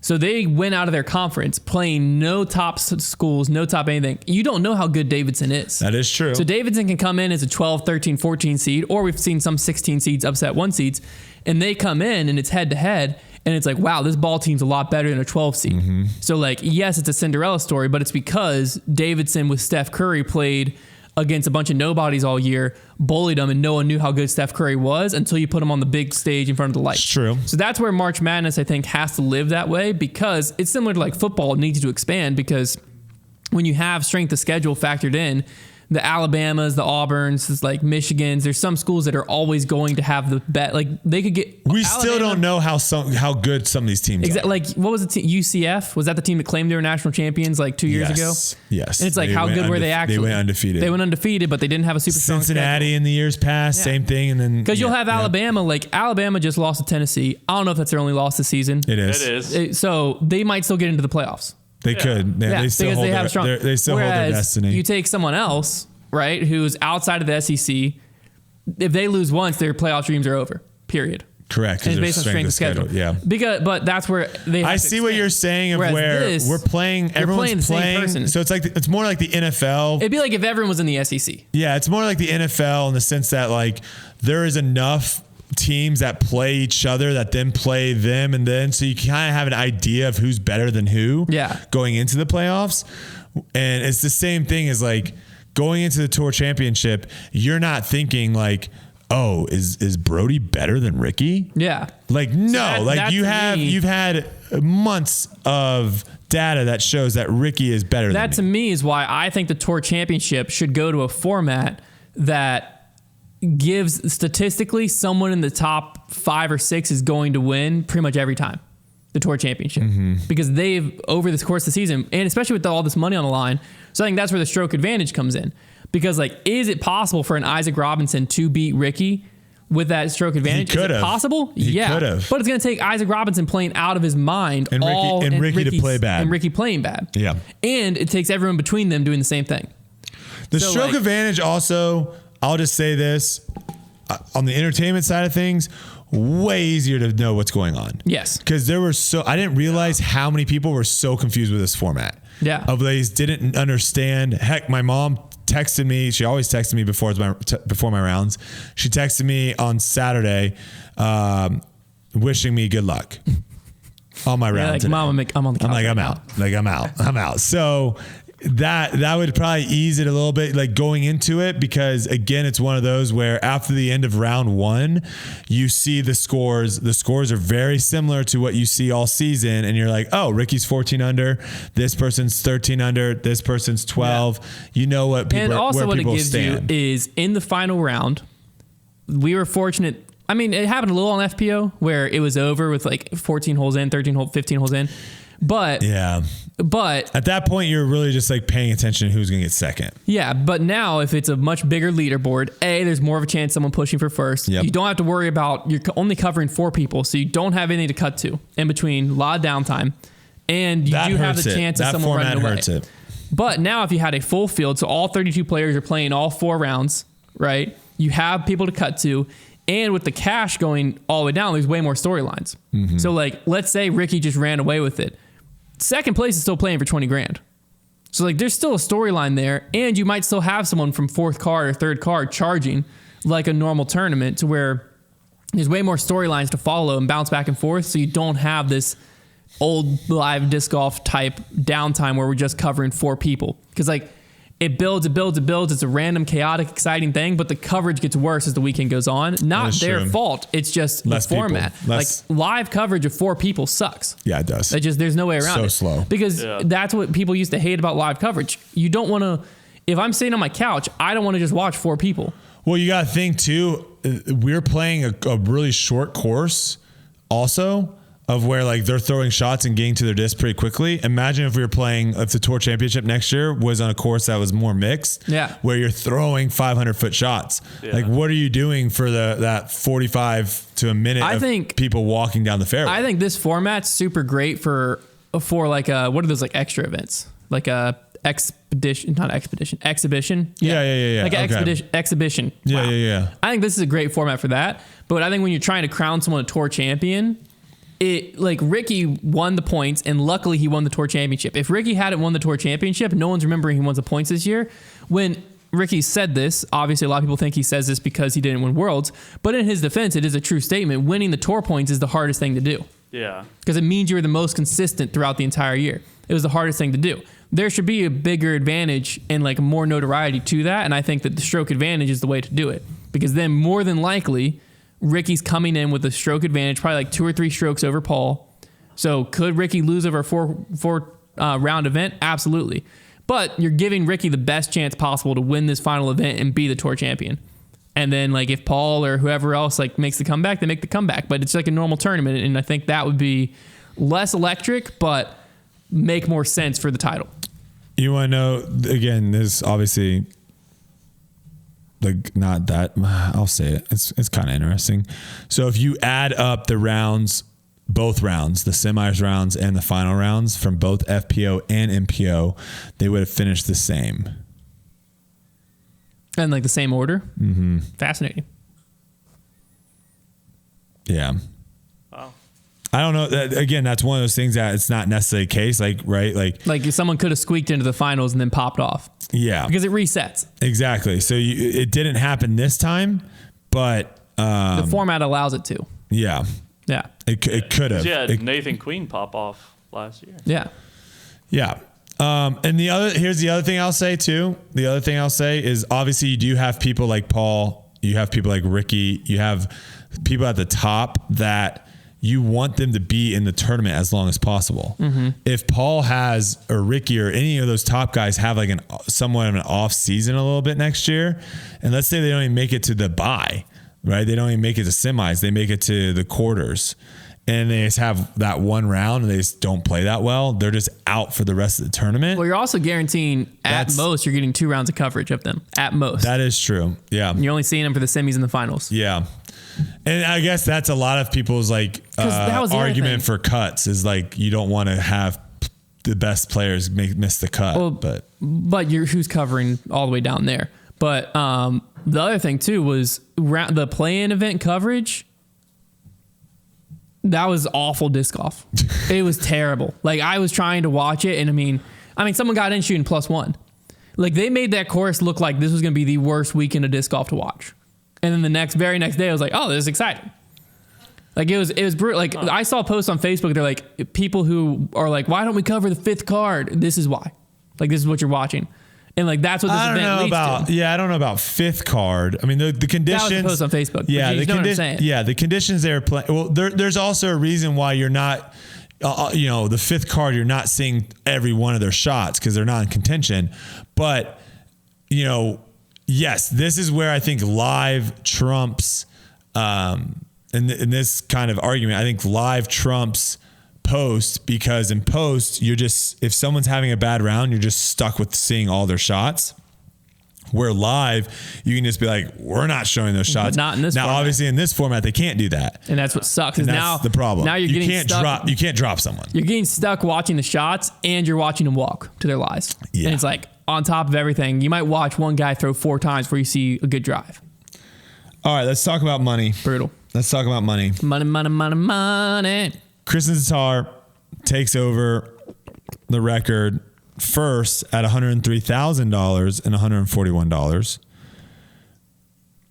So they went out of their conference playing no top schools, no top anything. You don't know how good Davidson is. That is true. So Davidson can come in as a 12, 13, 14 seed, or we've seen some 16 seeds upset 1 seeds, and they come in and it's head to head. And it's like, wow, this ball team's a lot better than a 12 seed. Mm-hmm. So like, yes, it's a Cinderella story, but it's because Davidson with Steph Curry played against a bunch of nobodies all year, bullied them, and no one knew how good Steph Curry was until you put him on the big stage in front of the lights. It's true. So that's where March Madness, I think, has to live that way because it's similar to like football. It needs to expand because when you have strength of schedule factored in, the Alabamas, the Auburns, it's like Michigans. There's some schools that are always going to have the bet. Like they could get. We still don't know how good some of these teams are. Like what was the team? UCF was that the team that claimed they were national champions like 2 years ago? Yes. And it's like how good were they actually? They went undefeated. They went undefeated, but they didn't have a super strong Cincinnati schedule. In the years past, same thing, and then because you'll have Alabama. Like Alabama just lost to Tennessee. I don't know if that's their only loss this season. It is. So they might still get into the playoffs. They could. They still hold they still hold their destiny. You take someone else, right, who's outside of the SEC, if they lose once, their playoff dreams are over. Period. Correct. And it's based on strength of schedule. Yeah. But that's where they have I see what you're saying of where we're playing. Everyone's playing. So it's more like the NFL. It'd be like if everyone was in the SEC. Yeah, it's more like the NFL in the sense that like there is enough teams that play each other that then play them, and then so you kind of have an idea of who's better than who. Yeah. Going into the playoffs, and it's the same thing as like. Going into the tour championship, you're not thinking like, oh, is Brodie better than Ricky? Yeah. Like, no, like you've had months of data that shows that Ricky is better than That to me is why I think the tour championship should go to a format that gives statistically someone in the top 5 or 6 is going to win pretty much every time. The tour championship because they've over the course of the season and especially with all this money on the line. So I think that's where the stroke advantage comes in because like, is it possible for an Isaac Robinson to beat Ricky with that stroke advantage? He could have. Is it possible? He could have. But it's going to take Isaac Robinson playing out of his mind and Ricky to play bad and Ricky playing bad. Yeah. And it takes everyone between them doing the same thing. The stroke advantage also, I'll just say this on the entertainment side of things, way easier to know what's going on. Yes. Because I didn't realize how many people were so confused with this format. Yeah. Of these didn't understand. Heck, my mom texted me. She always texted me before my rounds. She texted me on Saturday, wishing me good luck on my round. Like, Mom, I'm on the couch. I'm out. So that would probably ease it a little bit, like going into it, because again, it's one of those where after the end of round 1, you see the scores. The scores are very similar to what you see all season, and you're like, oh, Ricky's 14 under, this person's 13 under, this person's 12. Yeah. You know what people. And also, what it gives stand. You is in the final round. We were fortunate. I mean, it happened a little on FPO where it was over with like 14 holes in, 13 holes, 15 holes in. But at that point, you're really just like paying attention to who's going to get second. Yeah. But now if it's a much bigger leaderboard, there's more of a chance someone pushing for first. Yep. You don't have to worry about, you're only covering 4 people. So you don't have anything to cut to in between, a lot of downtime. And you do have the chance of someone running away. Hurts it. But now if you had a full field, so all 32 players are playing all 4 rounds, right? You have people to cut to. And with the cash going all the way down, there's way more storylines. Mm-hmm. So like, let's say Ricky just ran away with it. Second place is still playing for 20 grand. So like, there's still a storyline there, and you might still have someone from 4th card or 3rd card charging like a normal tournament, to where there's way more storylines to follow and bounce back and forth. So you don't have this old live disc golf type downtime where we're just covering 4 people. Because like, it builds. It's a random, chaotic, exciting thing, but the coverage gets worse as the weekend goes on. Not their fault. It's just less the format. Like live coverage of 4 people sucks. Yeah, it does. There's no way around it. So slow. Because that's what people used to hate about live coverage. You don't want to, if I'm sitting on my couch, I don't want to just watch 4 people. Well, you got to think too, we're playing a really short course also, of where like they're throwing shots and getting to their disc pretty quickly. Imagine if we were playing, if the Tour Championship next year was on a course that was more mixed, where you're throwing 500-foot shots. Like, what are you doing for that 45 to a minute of people walking down the fairway? I think this format's super great for like what are those like extra events, like a exhibition. Yeah. Like an exhibition. Wow. Yeah. I think this is a great format for that. But I think when you're trying to crown someone a Tour champion, like Ricky won the points, and luckily he won the Tour championship. If Ricky hadn't won the Tour championship, no one's remembering he won the points this year. When Ricky said this, obviously a lot of people think he says this because he didn't win Worlds, but in his defense, it is a true statement. Winning the Tour points is the hardest thing to do. Yeah. Because it means you were the most consistent throughout the entire year. It was the hardest thing to do. There should be a bigger advantage and like more notoriety to that, and I think that the stroke advantage is the way to do it. Because then more than likely, Ricky's coming in with a stroke advantage, probably like 2 or 3 strokes over Paul. So could Ricky lose over a four round event? Absolutely. But you're giving Ricky the best chance possible to win this final event and be the Tour champion. And then like if Paul or whoever else like makes the comeback, they make the comeback. But it's like a normal tournament, and I think that would be less electric, but make more sense for the title. You want to know, again, this obviously, like, not that, I'll say it. It's kind of interesting. So if you add up the rounds, both rounds, the semis rounds and the final rounds from both FPO and MPO, they would have finished the same. And like the same order? Mm-hmm. Fascinating. Yeah. Wow. I don't know. Again, that's one of those things that it's not necessarily the case. Like, right? Like someone could have squeaked into the finals and then popped off. Yeah. Because it resets. Exactly. So it didn't happen this time, but the format allows it to. Yeah. Yeah. It could have. Yeah. Nathan Queen pop off last year. Yeah. Yeah. And here's the other thing I'll say too. The other thing I'll say is obviously you do have people like Paul, you have people like Ricky, you have people at the top that you want them to be in the tournament as long as possible. Mm-hmm. If Paul has, or Ricky or any of those top guys have like somewhat of an off season a little bit next year, and let's say they don't even make it to the bye, right? They don't even make it to semis. They make it to the quarters, and they just have that one round and they just don't play that well. They're just out for the rest of the tournament. Well, you're also guaranteeing at most you're getting 2 rounds of coverage of them at most. That is true. Yeah. You're only seeing them for the semis and the finals. Yeah. And I guess that's a lot of people's like argument for cuts is like you don't want to have the best players miss the cut. Well, but who's covering all the way down there? But the other thing too was the play-in event coverage. That was awful disc golf. It was terrible. Like I was trying to watch it, and I mean, someone got in shooting +1. Like they made that course look like this was going to be the worst weekend of disc golf to watch. And then the very next day, I was like, "Oh, this is exciting!" Like it was brutal. Like I saw posts on Facebook. They're like people who are like, "Why don't we cover the 5th card?" This is why. Like this is what you're watching, and like that's what this event leads to. Yeah, I don't know about 5th card. I mean, the conditions. That was a post on Facebook. Yeah, the conditions they were playing. Well, there's also a reason why you're not. The 5th card, you're not seeing every one of their shots because they're not in contention, but yes, this is where I think live trumps, in this kind of argument, I think live trumps post, because in post, if someone's having a bad round, you're just stuck with seeing all their shots. Where live, you can just be like, we're not showing those shots. But not in this format. Obviously in this format, they can't do that. And that's what sucks. And that's the problem. Now you can't drop someone. You're getting stuck watching the shots and you're watching them walk to their lies. Yeah. And it's like, on top of everything, you might watch one guy throw 4 times before you see a good drive. All right, let's talk about money. Brutal. Let's talk about money. Money. Kristen Tatar takes over the record first at $103,000 and $141.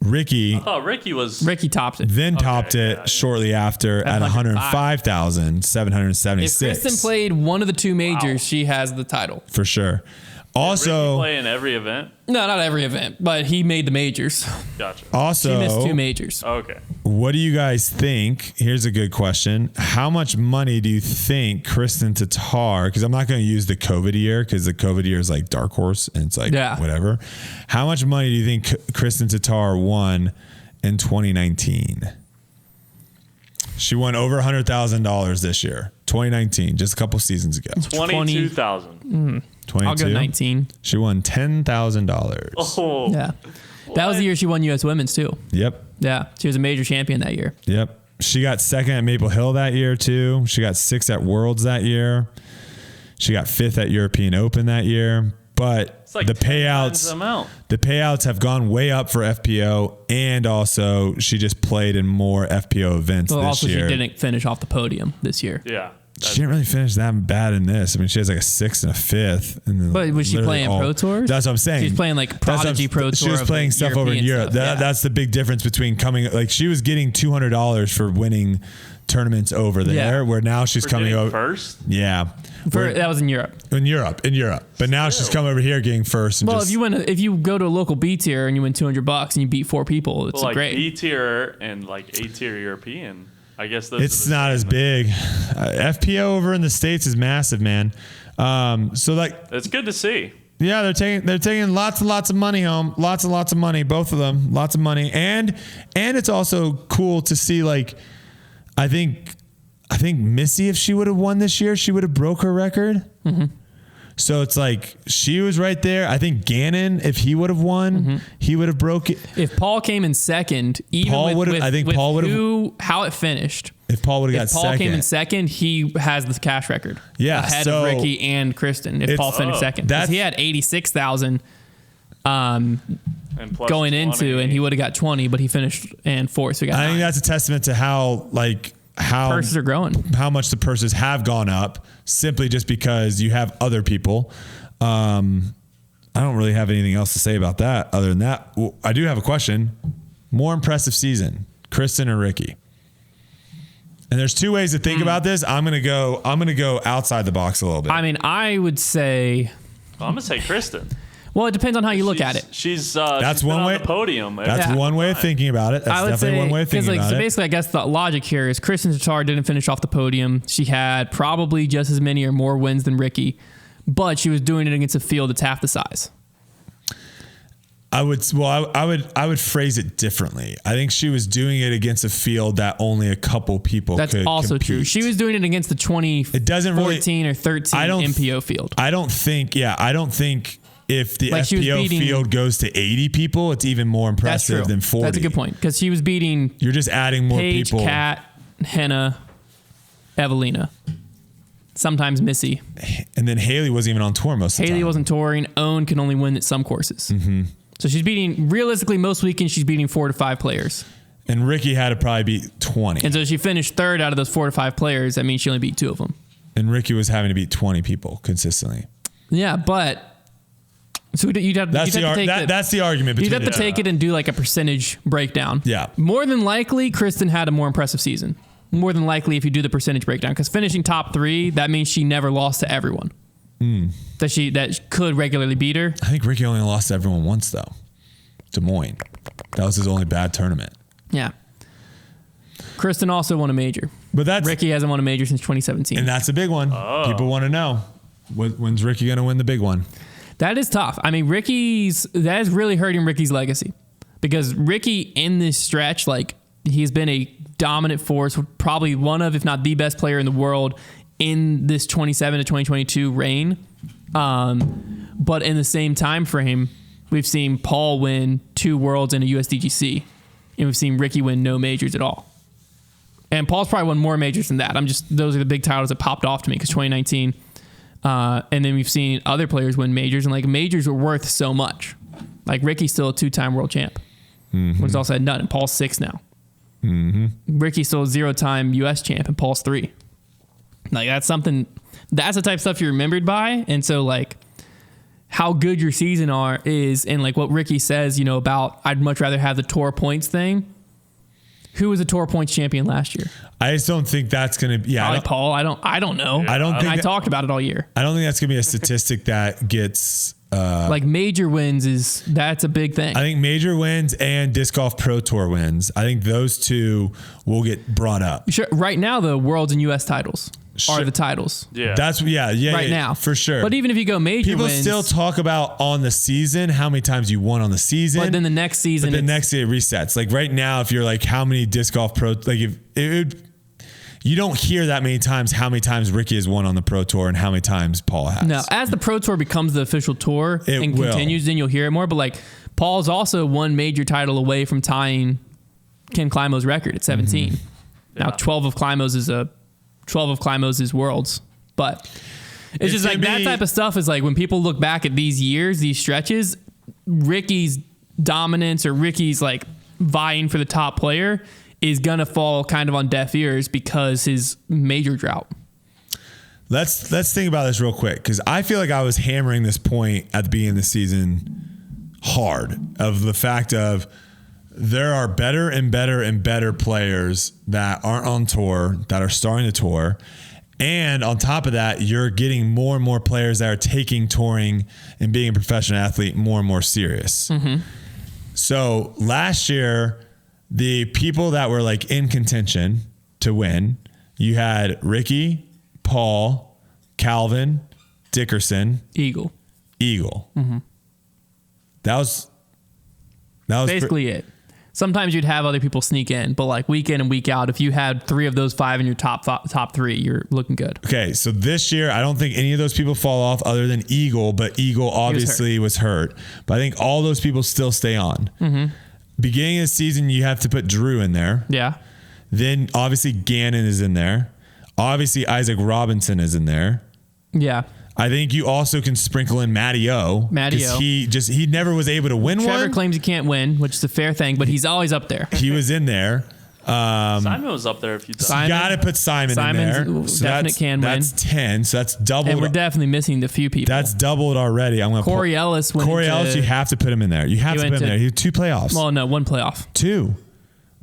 Ricky. I thought Ricky topped it. Then topped it shortly after at $105,776. If Kristen played one of the 2 majors, she has the title. For sure. Also, play in every event. No, not every event, but he made the majors. Gotcha. Also, He missed 2 majors. Okay. what do you guys think? Here's a good question. How much money do you think Kristen Tatar, because I'm not going to use the COVID year because the COVID year is like dark horse and it's like whatever. How much money do you think Kristen Tatar won in 2019? She won over $100,000 this year. 2019, just a couple seasons ago. 22,000. 22? I'll go 19. She won $10,000. Oh. Yeah. That was the year she won U.S. Women's too. Yep. Yeah. She was a major champion that year. Yep. She got second at Maple Hill that year too. She got 6th at Worlds that year. She got 5th at European Open that year. But like the payouts have gone way up for FPO, and also she just played in more FPO events this also year. She didn't finish off the podium this year. Yeah. She didn't really finish that bad in this. I mean, she has like a 6th and a 5th. And then But was she playing Pro Tours? That's what I'm saying. She's playing like Prodigy Pro Tour. She was playing stuff over in Europe. That's the big difference between coming. Like she was getting $200 for winning tournaments over there, where now she's coming over first. Yeah, that was in Europe. In Europe. But now she's come over here getting first. And if you go to a local B tier and you win $200 and you beat 4 people, it's like great. B tier and like A tier European. I guess it's not as big. FPO over in the States is massive, man. So like it's good to see. Yeah, they're taking lots and lots of money home. Lots and lots of money, both of them. Lots of money. And it's also cool to see, like, I think Missy, if she would have won this year, she would have broke her record. Mm-hmm. So it's like she was right there. I think Gannon, if he would have won, he would have broke it. If Paul came in second, Paul would have. How it finished. If Paul would have got second. If Paul came in second, he has the cash record. Yeah, ahead of Ricky and Kristen. If Paul finished second, because he had 86,000 going 20. into, and he would have got 20, but he finished in 4th. So he got 9. I think that's a testament to how purses are growing, how much the purses have gone up, simply just because you have other people. I don't really have anything else to say about that other than that. Well, I do have a question. More impressive season, Kristen or Ricky? And there's 2 ways to think about this. I'm gonna go outside the box a little bit. I mean, I would say I'm gonna say Kristen. Well, it depends on how you look at it. She's one way. On the podium. That's one way of thinking about it. That's definitely one way of thinking about it. So basically, I guess the logic here is Kristen Tatar didn't finish off the podium. She had probably just as many or more wins than Ricky, but she was doing it against a field that's half the size. I would phrase it differently. I think she was doing it against a field that only a couple people could compete. That's also true. She was doing it against the 2014 or 13 MPO field. I don't think if the FPO field goes to 80 people, it's even more impressive than 40. That's a good point, because she was beating. You're just adding more Paige, people. Kat, Henna, Evelina, sometimes Missy, and then Haley wasn't even on tour most of the time. Haley wasn't touring. Owen can only win at some courses. Mm-hmm. So she's beating, realistically, most weekends she's beating 4 to 5 players. And Ricky had to probably beat 20. And so she finished 3rd out of those 4 to 5 players. That means she only beat 2 of them. And Ricky was having to beat 20 people consistently. Yeah, but so you'd have that's the argument. You'd have to take it and do like a percentage breakdown. Yeah. More than likely, Kristen had a more impressive season. More than likely, if you do the percentage breakdown, because finishing top 3, that means she never lost to everyone. That could regularly beat her. I think Ricky only lost to everyone once though. Des Moines. That was his only bad tournament. Yeah. Kristen also won a major. But Ricky hasn't won a major since 2017. And that's a big one. Oh. People want to know. When's Ricky going to win the big one? That is tough. I mean, that is really hurting Ricky's legacy, because Ricky in this stretch, like, he's been a dominant force, probably one of, if not the best player in the world in this 27 to 2022 reign. But in the same time frame, we've seen Paul win 2 worlds and a USDGC, and we've seen Ricky win no majors at all. And Paul's probably won more majors than that. Those are the big titles that popped off to me, because 2019. And then we've seen other players win majors, and like majors are worth so much. Like Ricky's still a 2-time world champ. When it's all said and done, and Paul's 6 now. Ricky's still a 0-time US champ, and Paul's 3. Like that's the type of stuff you're remembered by. And so like how good your season is, and like what Ricky says, about I'd much rather have the tour points thing. Who was a tour points champion last year? I just don't think that's going to be. Yeah, Paul. I don't know. I don't think I talked about it all year. I don't think that's going to be a statistic that gets like major wins that's a big thing. I think major wins and Disc Golf Pro Tour wins. I think those two will get brought up. Sure. Right now, the Worlds and U.S. titles are the titles. Yeah. That's right now for sure. But even if you go major people wins, still talk about on the season how many times you won on the season. But then the next season, the next year it resets. Like right now, if you're like how many Disc Golf Pro, like if you don't hear that many times how many times Ricky has won on the Pro Tour and how many times Paul has. No, as the Pro Tour becomes the official tour continues, then you'll hear it more. But like Paul's also one major title away from tying Ken Climo's record at 17. Mm-hmm. Now 12 of Climo's is Worlds, but it's just like that type of stuff is like when people look back at these years, these stretches, Ricky's dominance or Ricky's like vying for the top player is going to fall kind of on deaf ears because his major drought. Let's think about this real quick because I feel like I was hammering this point at the beginning of the season hard of the fact of there are better and better and better players that aren't on tour that are starting the tour. And on top of that, you're getting more and more players that are taking touring and being a professional athlete more and more serious. Mm-hmm. So last year, the people that were like in contention to win, you had Ricky, Paul, Calvin, Dickerson, Eagle. Mm-hmm. That was basically it. Sometimes you'd have other people sneak in, but like week in and week out, if you had 3 of those 5 in your top 3, you're looking good. Okay, so this year, I don't think any of those people fall off other than Eagle, but Eagle obviously was hurt. But I think all those people still stay on. Mm-hmm. Beginning of the season, you have to put Drew in there. Yeah. Then obviously Gannon is in there. Obviously Isaac Robinson is in there. Yeah. I think you also can sprinkle in Matty O. He never was able to win one. Trevor claims he can't win, which is a fair thing, but he's always up there. He was in there. Simon was up there a few times. You got to put Simon in there. So that's 10. So that's doubled. And we're definitely missing a few people. That's doubled already. I'm going to Corey Ellis. Corey Ellis, you have to put him in there. You have to put him in there. He had 2 playoffs. Well, no, 1 playoff. 2.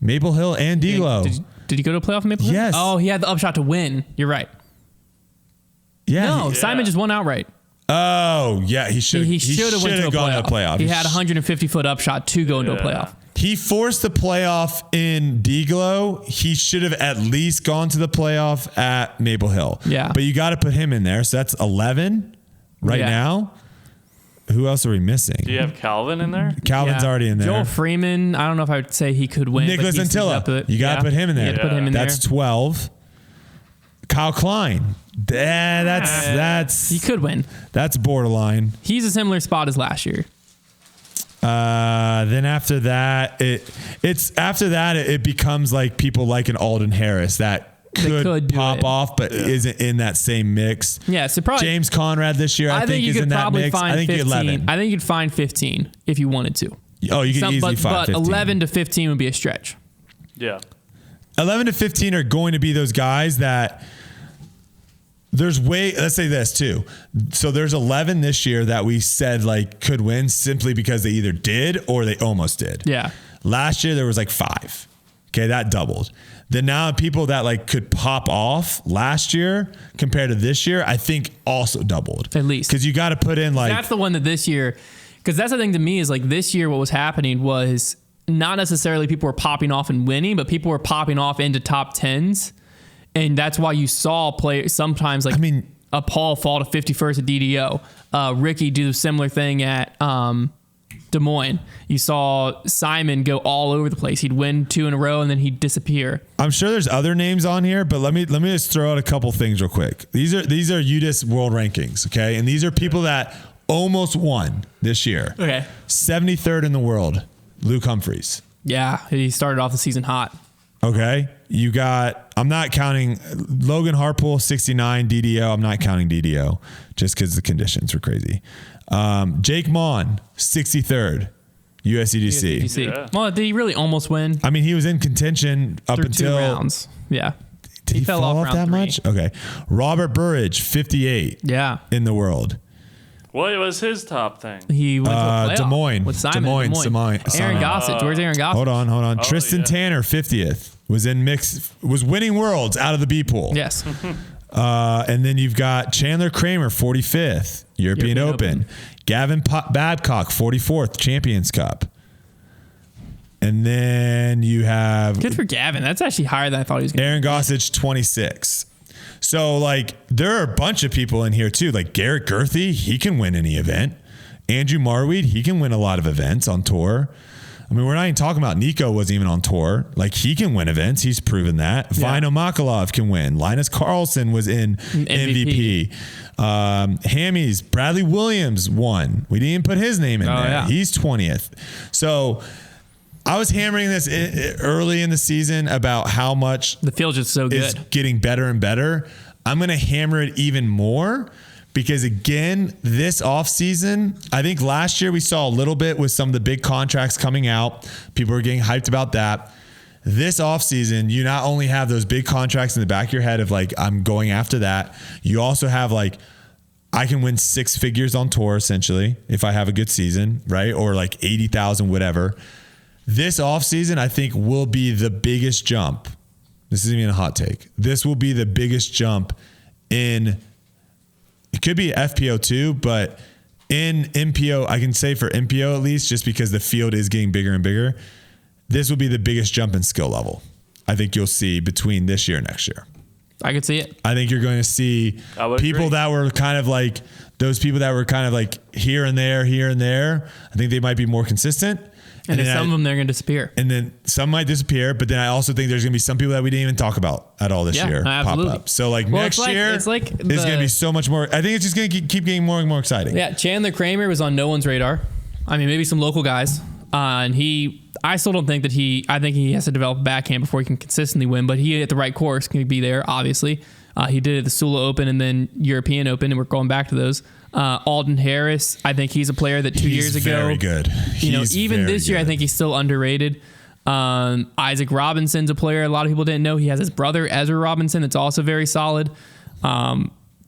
Maple Hill and D'Lo. Did he go to a playoff in Maple Hill? Yes. Oh, he had the upshot to win. You're right. Yeah. No, Simon just won outright. Oh, yeah. He should have gone to a playoff. He had a 150-foot upshot to go into a playoff. He forced the playoff in D'Lo. He should have at least gone to the playoff at Maple Hill. Yeah. But you got to put him in there. So that's 11 now. Who else are we missing? Do you have Calvin in there? Calvin's already in there. Joel Freeman. I don't know if I would say he could win. Nicholas Antilla. You got to put him in there. You got to put him in there. That's 12. Kyle Klein. That's he could win. That's borderline. He's a similar spot as last year. Then after that, it becomes like people like an Alden Harris that could pop off, but isn't in that same mix. Yeah, so probably James Conrad this year. I think is in that mix. I think 11. I think you'd find 15 if you wanted to. Oh, you could easily find 15. But 11 to 15 would be a stretch. Yeah, 11 to 15 are going to be those guys that. Let's say this too. So there's 11 this year that we said like could win simply because they either did or they almost did. Yeah. Last year there was like 5. Okay. That doubled. Then now people that like could pop off last year compared to this year, I think also doubled. At least. Cause you got to put in like. That's the one that this year, cause that's the thing to me is like this year, what was happening was not necessarily people were popping off and winning, but people were popping off into top 10s. And that's why you saw players sometimes like a Paul fall to 51st at DDO. Ricky do a similar thing at Des Moines. You saw Simon go all over the place. He'd win 2 in a row and then he'd disappear. I'm sure there's other names on here, but let me just throw out a couple things real quick. These are UDIS world rankings, okay? And these are people that almost won this year. Okay. 73rd in the world, Luke Humphreys. Yeah, he started off the season hot. Okay. You got, I'm not counting Logan Harpool, 69 DDO. I'm not counting DDO just because the conditions were crazy. Jake Mon, 63rd, USEDC. Yeah. Well, did he really almost win? I mean, he was in contention up until 2 rounds. Yeah. Did he fall off that 3. much? Okay. Robert Burridge, 58. Yeah. In the world. What was his top thing? He went to a playoff Des Moines. with Simon. Aaron Gossett. Where's Aaron Gossett? Hold on. Tristan Tanner, 50th. Was in mix. Was winning worlds out of the B pool. Yes. And then you've got Chandler Kramer, 45th, European Open. Gavin Babcock, 44th, Champions Cup. And then you have... Good for Gavin. That's actually higher than I thought he was going to be. Aaron Gossage, 26. So, like, there are a bunch of people in here, too. Like, Garrett Gerthy, he can win any event. Andrew Marweed, he can win a lot of events on tour. I mean, we're not even talking about Nico wasn't even on tour. Like, he can win events. He's proven that. Yeah. Vino Makalov can win. Linus Carlson was in MVP. Hammies, Bradley Williams won. We didn't even put his name in there. Yeah. He's 20th. So... I was hammering this early in the season about how much the field's just so good. It's getting better and better. I'm going to hammer it even more because, again, this offseason, I think last year we saw a little bit with some of the big contracts coming out. People were getting hyped about that. This offseason, you not only have those big contracts in the back of your head of like, I'm going after that. You also have like, I can win 6 figures on tour essentially if I have a good season, right? Or like 80,000, whatever. This offseason, I think, will be the biggest jump. This isn't even a hot take. This will be the biggest jump in, it could be FPO too, but in MPO, I can say for MPO at least, just because the field is getting bigger and bigger, this will be the biggest jump in skill level I think you'll see between this year and next year. I could see it. I think you're going to see people that were kind of like, those people that were kind of like here and there. I think they might be more consistent. And then some of them, they're going to disappear. And then some might disappear, but then I also think there's going to be some people that we didn't even talk about at all this year absolutely. pop up. So like next year, it's going to be so much more. I think it's just going to keep getting more and more exciting. Yeah, Chandler Kramer was on no one's radar. I mean, maybe some local guys. And I still don't think that I think he has to develop a backhand before he can consistently win, but he at the right course can be there, obviously. He did it at the Sula Open and then European Open, and we're going back to those. Alden Harris, I think he's a player that 2 years ago. Very good. Even this year, I think he's still underrated. Isaac Robinson's a player a lot of people didn't know. He has his brother Ezra Robinson that's also very solid.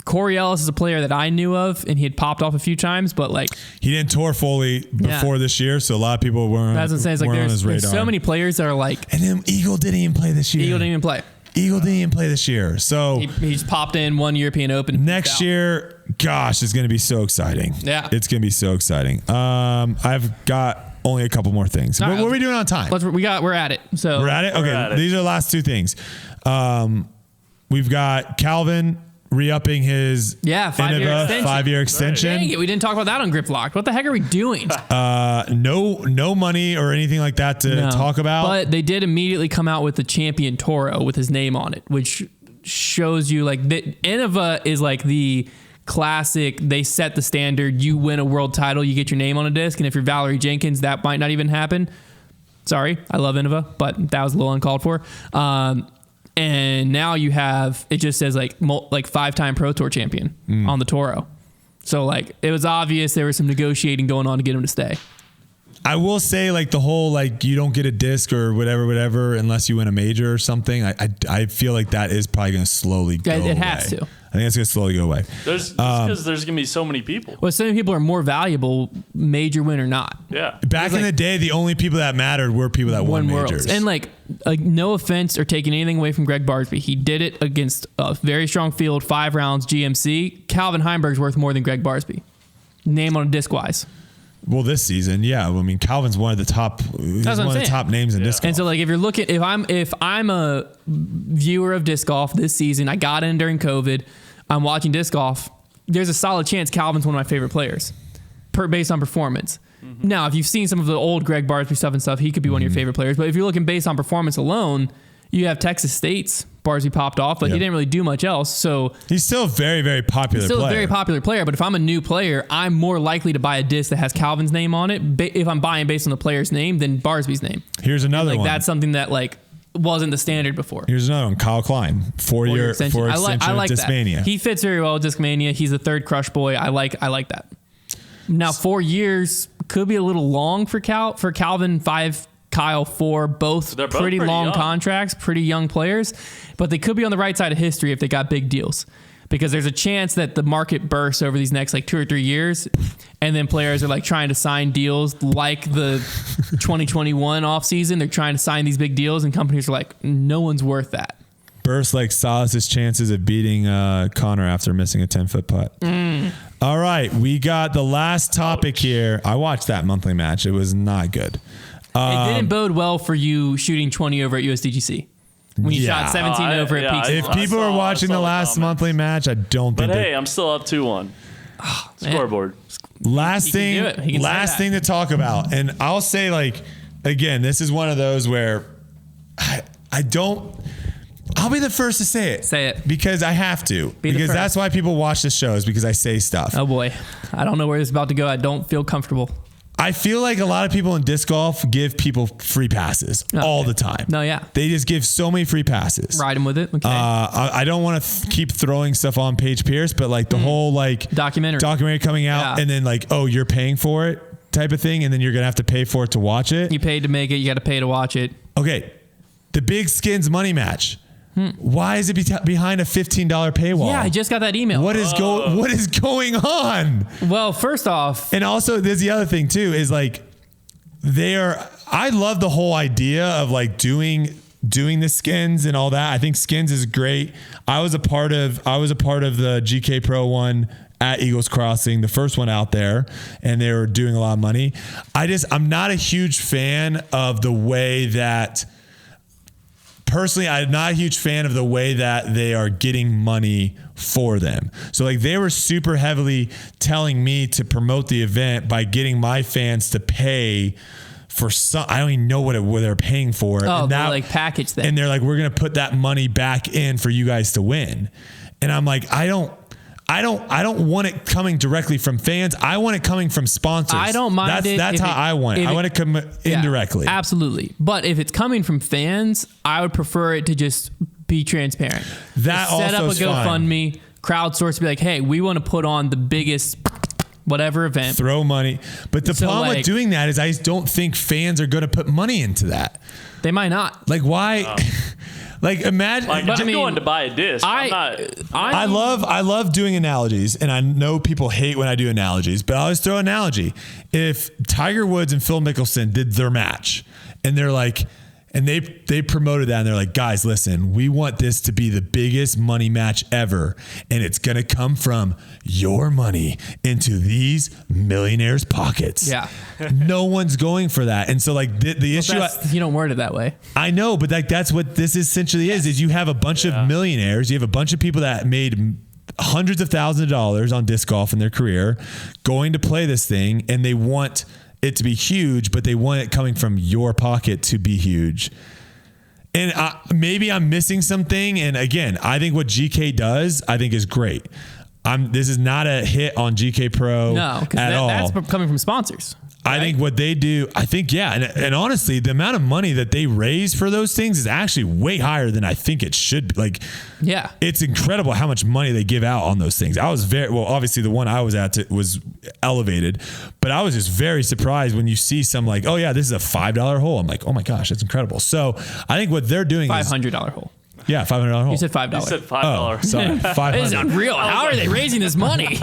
Corey Ellis is a player that I knew of, and he had popped off a few times, but like he didn't tour fully before this year, so a lot of people weren't. That's what I'm saying. It's like there's so many players that are like, and then Eagle didn't even play this year. Eagle didn't even play this year, so he's popped in one European Open. Next year, gosh, it's going to be so exciting. Yeah, it's going to be so exciting. I've got only a couple more things. What are we doing on time? We're at it. So we're at it. Okay, these are the last 2 things. We've got Calvin re-upping his 5-year extension. Dang it, we didn't talk about that on Grip Locked. What the heck are we doing? No money or anything like that to talk about. But they did immediately come out with the Champion Toro with his name on it, which shows you like that Innova is like the classic. They set the standard. You win a world title, you get your name on a disc, and if you're Valerie Jenkins, that might not even happen. Sorry, I love Innova, but that was a little uncalled for. And now you have, it just says like 5-time Pro Tour champion on the Toro. So like it was obvious there was some negotiating going on to get him to stay. I will say like the whole like you don't get a disc or whatever unless you win a major or something. I feel like that is probably going to slowly go away. It has to. I think it's going to slowly go away. Because there's going to be so many people. Well, so many people are more valuable, major win or not. Yeah. Back in the day, the only people that mattered were people that won majors. And like no offense or taking anything away from Greg Barsby. He did it against a very strong field, 5 rounds, GMC. Calvin Heimberg's worth more than Greg Barsby. Name on a disc-wise. Well, this season, yeah. I mean, Calvin's one of the top. He's one of the top names in disc golf. And so, like, if you're looking, if I'm a viewer of disc golf this season, I got in during COVID. I'm watching disc golf. There's a solid chance Calvin's one of my favorite players, based on performance. Mm-hmm. Now, if you've seen some of the old Greg Barsby stuff, he could be one of your favorite players. But if you're looking based on performance alone, you have Texas State's Barsby popped off, but he didn't really do much else. So he's still a very, very popular player. A very popular player, but if I'm a new player, I'm more likely to buy a disc that has Calvin's name on it if I'm buying based on the player's name than Barsby's name. Here's another one. That's something that like wasn't the standard before. Here's another one. Kyle Klein, 4-year extension I like Discmania. That. He fits very well with Discmania. He's the 3rd Crush Boy. I like that. Now 4 years could be a little long for Calvin. 5, Kyle 4, both pretty long young contracts, pretty young players, but they could be on the right side of history if they got big deals, because there's a chance that the market bursts over these next like 2 or 3 years, and then players are like trying to sign deals like the 2021 offseason. They're trying to sign these big deals, and companies are like, no one's worth that. burst like Salas's chances of beating Connor after missing a 10-foot putt. All right, we got the last topic here. I watched that monthly match. It was not good. It didn't bode well for you shooting 20 over at USDGC. When you shot 17 over at Peaks. If people are watching the last monthly match, I don't think. But hey, I'm still up 2-1. Scoreboard. Last thing to talk about, and I'll say, like, again, this is one of those where I'll be the first to say it. Say it. Because I have to. Because that's why people watch the shows, because I say stuff. Oh boy. I don't know where this is about to go. I don't feel comfortable. I feel like a lot of people in disc golf give people free passes all the time. No, yeah. They just give so many free passes. Ride them with it. Okay. I don't want to keep throwing stuff on Paige Pierce, but like the whole like documentary coming out and then like, oh, you're paying for it type of thing. And then you're going to have to pay for it to watch it. You paid to make it. You got to pay to watch it. Okay. The Big Skins money match. Why is it behind a $15 paywall? Yeah, I just got that email. What is going on? Well, first off, and also there's the other thing too is like I love the whole idea of like doing the skins and all that. I think skins is great. I was a part of the GK Pro one at Eagles Crossing, the first one out there, and they were doing a lot of money. I'm not a huge fan of the way that. Personally, I'm not a huge fan of the way that they are getting money for them. So like they were super heavily telling me to promote the event by getting my fans to pay for some, I don't even know what they're paying for. Oh, and that, like package thing. And they're like, we're going to put that money back in for you guys to win. And I'm like, I don't want it coming directly from fans. I want it coming from sponsors. I don't mind it. That's how I want it. I want it to come indirectly. Absolutely. But if it's coming from fans, I would prefer it to just be transparent. That also set up a GoFundMe, fine. Crowdsource, be like, hey, we want to put on the biggest whatever event. Throw money. But the problem with doing that is I just don't think fans are going to put money into that. They might not. Like why? Like imagine. Like I'm going to buy a disc. I love doing analogies, and I know people hate when I do analogies, but I always throw an analogy. If Tiger Woods and Phil Mickelson did their match, and they're like, and they promoted that, and they're like, guys, listen, we want this to be the biggest money match ever, and it's gonna come from your money into these millionaires' pockets. Yeah. No one's going for that, and so like the issue. You don't word it that way. I know, but like that's what this essentially is you have a bunch of millionaires, you have a bunch of people that made hundreds of thousands of dollars on disc golf in their career going to play this thing, and they want it to be huge, but they want it coming from your pocket to be huge. And maybe I'm missing something. And again, I think what GK does, I think is great. This is not a hit on GK Pro at all. That's coming from sponsors. I think what they do, and honestly, the amount of money that they raise for those things is actually way higher than I think it should be. Like, yeah, it's incredible how much money they give out on those things. I was obviously the one I was at was elevated, but I was just very surprised when you see some like, oh yeah, this is a $5 hole. I'm like, oh my gosh, that's incredible. So I think what they're doing $500 hole. Yeah, $500 hole. You said $5. You said $5. Oh, sorry, $500. This is unreal. How are they raising this money?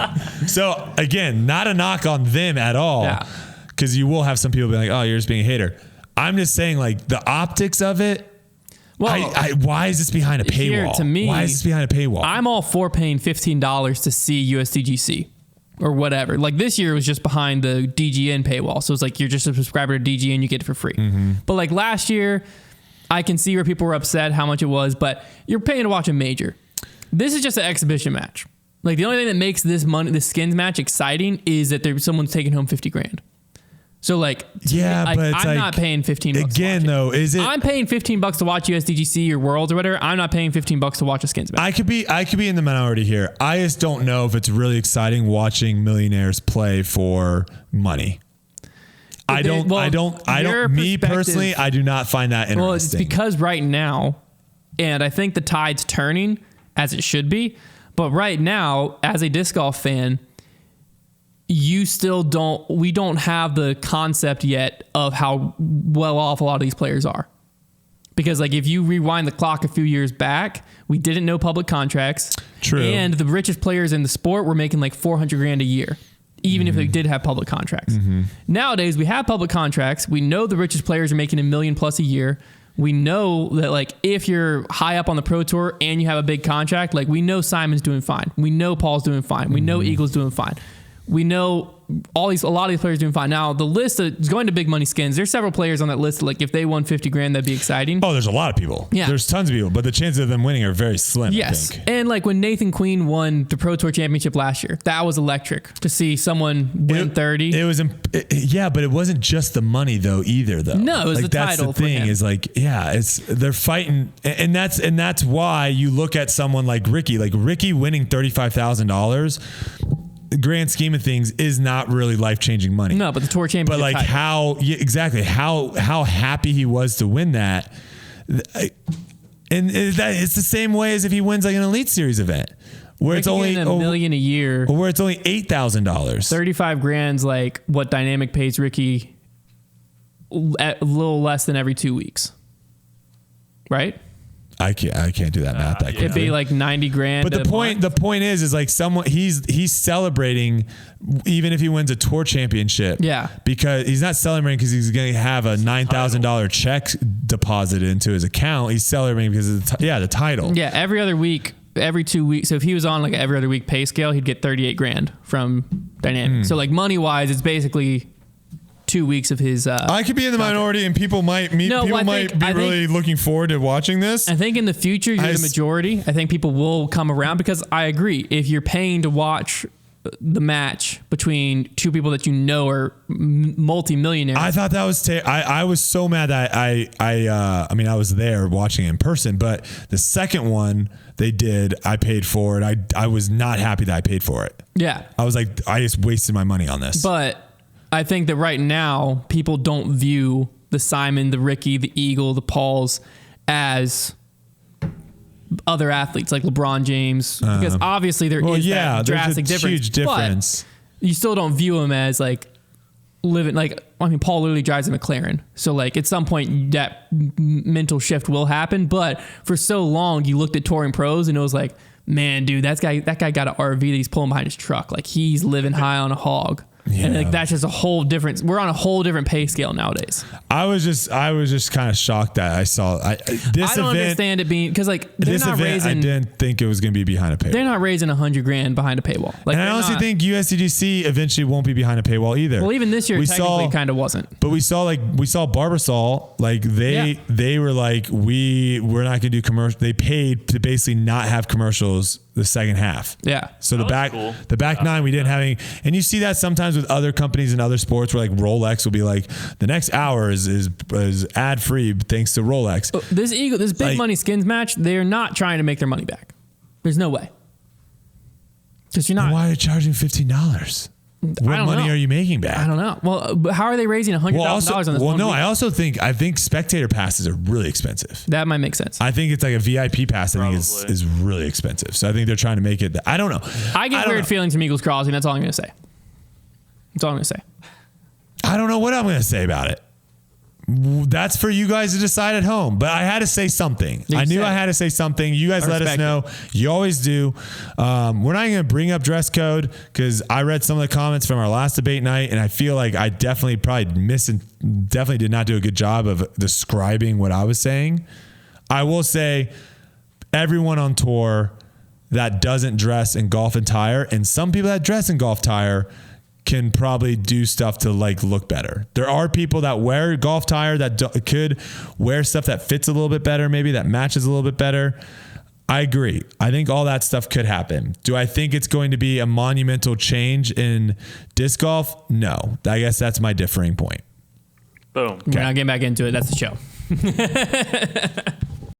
So again, not a knock on them at all. Yeah. Because you will have some people be like, oh, you're just being a hater. I'm just saying, like, the optics of it. Well, why is this behind a paywall? Here, to me, why is this behind a paywall? I'm all for paying $15 to see USDGC or whatever. Like this year was just behind the DGN paywall. So it's like you're just a subscriber to DGN, you get it for free. Mm-hmm. But like last year, I can see where people were upset how much it was, but you're paying to watch a major. This is just an exhibition match. Like the only thing that makes this skins match exciting is that someone's taking home $50,000. So like, yeah, but I'm not paying $15 again though. Is it? I'm paying $15 to watch USDGC or Worlds or whatever. I'm not paying $15 to watch a skins match. I could be in the minority here. I just don't know if it's really exciting watching millionaires play for money. Me personally, I do not find that interesting. Well, it's because right now, and I think the tide's turning as it should be, but right now, as a disc golf fan, we don't have the concept yet of how well off a lot of these players are. Because like if you rewind the clock a few years back, we didn't know public contracts. True. And the richest players in the sport were making like $400,000 a year, even if they did have public contracts. Mm-hmm. Nowadays we have public contracts. We know the richest players are making $1 million+ a year. we know that like if you're high up on the Pro Tour and you have a big contract, like we know Simon's doing fine. We know Paul's doing fine. We know Eagle's doing fine. We know a lot of these players doing fine. Now the list is going to big money skins. There's several players on that list. Like if they won 50 grand, that'd be exciting. Oh, there's a lot of people. Yeah. There's tons of people, but the chances of them winning are very slim. Yes. I think. And like when Nathan Queen won the Pro Tour Championship last year, that was electric to see someone win 30. It was, yeah, but it wasn't just the money though either though. No, it was like, the that's title the thing for him. is like, yeah, they're fighting. And that's why you look at someone like Ricky winning $35,000. The grand scheme of things is not really life-changing money. No, but the Tour Championship But like title. how happy he was to win that. And it's the same way as if he wins like an Elite Series event where Ricky it's only getting $1 million a year, or where it's only $8,000. 35 grand's like what Dynamic pays Ricky at a little less than every 2 weeks. Right? I can't do that math that quickly. It'd be like 90 grand. But the point is like someone he's celebrating even if he wins a tour championship. Yeah. Because he's not celebrating because he's going to have a $9,000 check deposited into his account. He's celebrating because of the title. Yeah. Every other week, every 2 weeks. So if he was on like every other week pay scale, he'd get 38 grand from Dynamic. So like money wise, it's basically 2 weeks of his. I could be in the minority, and people might be really looking forward to watching this. I think in the future you're the majority. I think people will come around because I agree. If you're paying to watch the match between two people that you know are multi-millionaires, I thought that was. I was so mad that I mean I was there watching it in person, but the second one they did, I paid for it. I was not happy that I paid for it. Yeah, I was like, I just wasted my money on this. But I think that right now people don't view the Simon, the Ricky, the Eagle, the Pauls as other athletes like LeBron James because obviously there is that drastic there's a huge difference. But you still don't view him as like living like Paul literally drives a McLaren, so like at some point that mental shift will happen. But for so long you looked at touring pros and it was like, man, dude, that guy got an RV that he's pulling behind his truck, like he's living high on a hog. Yeah. And like that's just a whole different. We're on a whole different pay scale nowadays. I was just kind of shocked that I saw this. I don't understand it being because like they're this not event. raising. I didn't think it was going to be behind a paywall. They're not raising $100 grand behind a paywall. Like, and I honestly think USDGC eventually won't be behind a paywall either. Well, even this year, technically kind of wasn't. But we saw Barbasol, like they were like we're not going to do commercial. They paid to basically not have commercials the second half. Yeah. So the back nine we didn't have any, and you see that sometimes with other companies in other sports where like Rolex will be like the next hour is ad free thanks to Rolex. This big money skins match, they're not trying to make their money back. There's no way. Because you're not. Why are you charging $15? What money are you making back? I don't know. Well, but how are they raising $100,000 on this? Well, no, I think spectator passes are really expensive. That might make sense. I think it's like a VIP pass. I think is really expensive. So I think they're trying to make it. I don't know. I get weird feelings from Eagles Crossing. That's all I'm going to say. That's all I'm going to say. I don't know what I'm going to say about it. That's for you guys to decide at home. But I had to say something. I knew I had to say something. You guys let us know. You always do. We're not going to bring up dress code because I read some of the comments from our last debate night, and I feel like I definitely did not do a good job of describing what I was saying. I will say everyone on tour that doesn't dress in golf attire, and some people that dress in golf attire can probably do stuff to like look better. There are people that wear golf attire that could wear stuff that fits a little bit better, maybe that matches a little bit better. I agree. I think all that stuff could happen. Do I think it's going to be a monumental change in disc golf? No. I guess that's my differing point. Boom. We're not getting back into it. That's the show.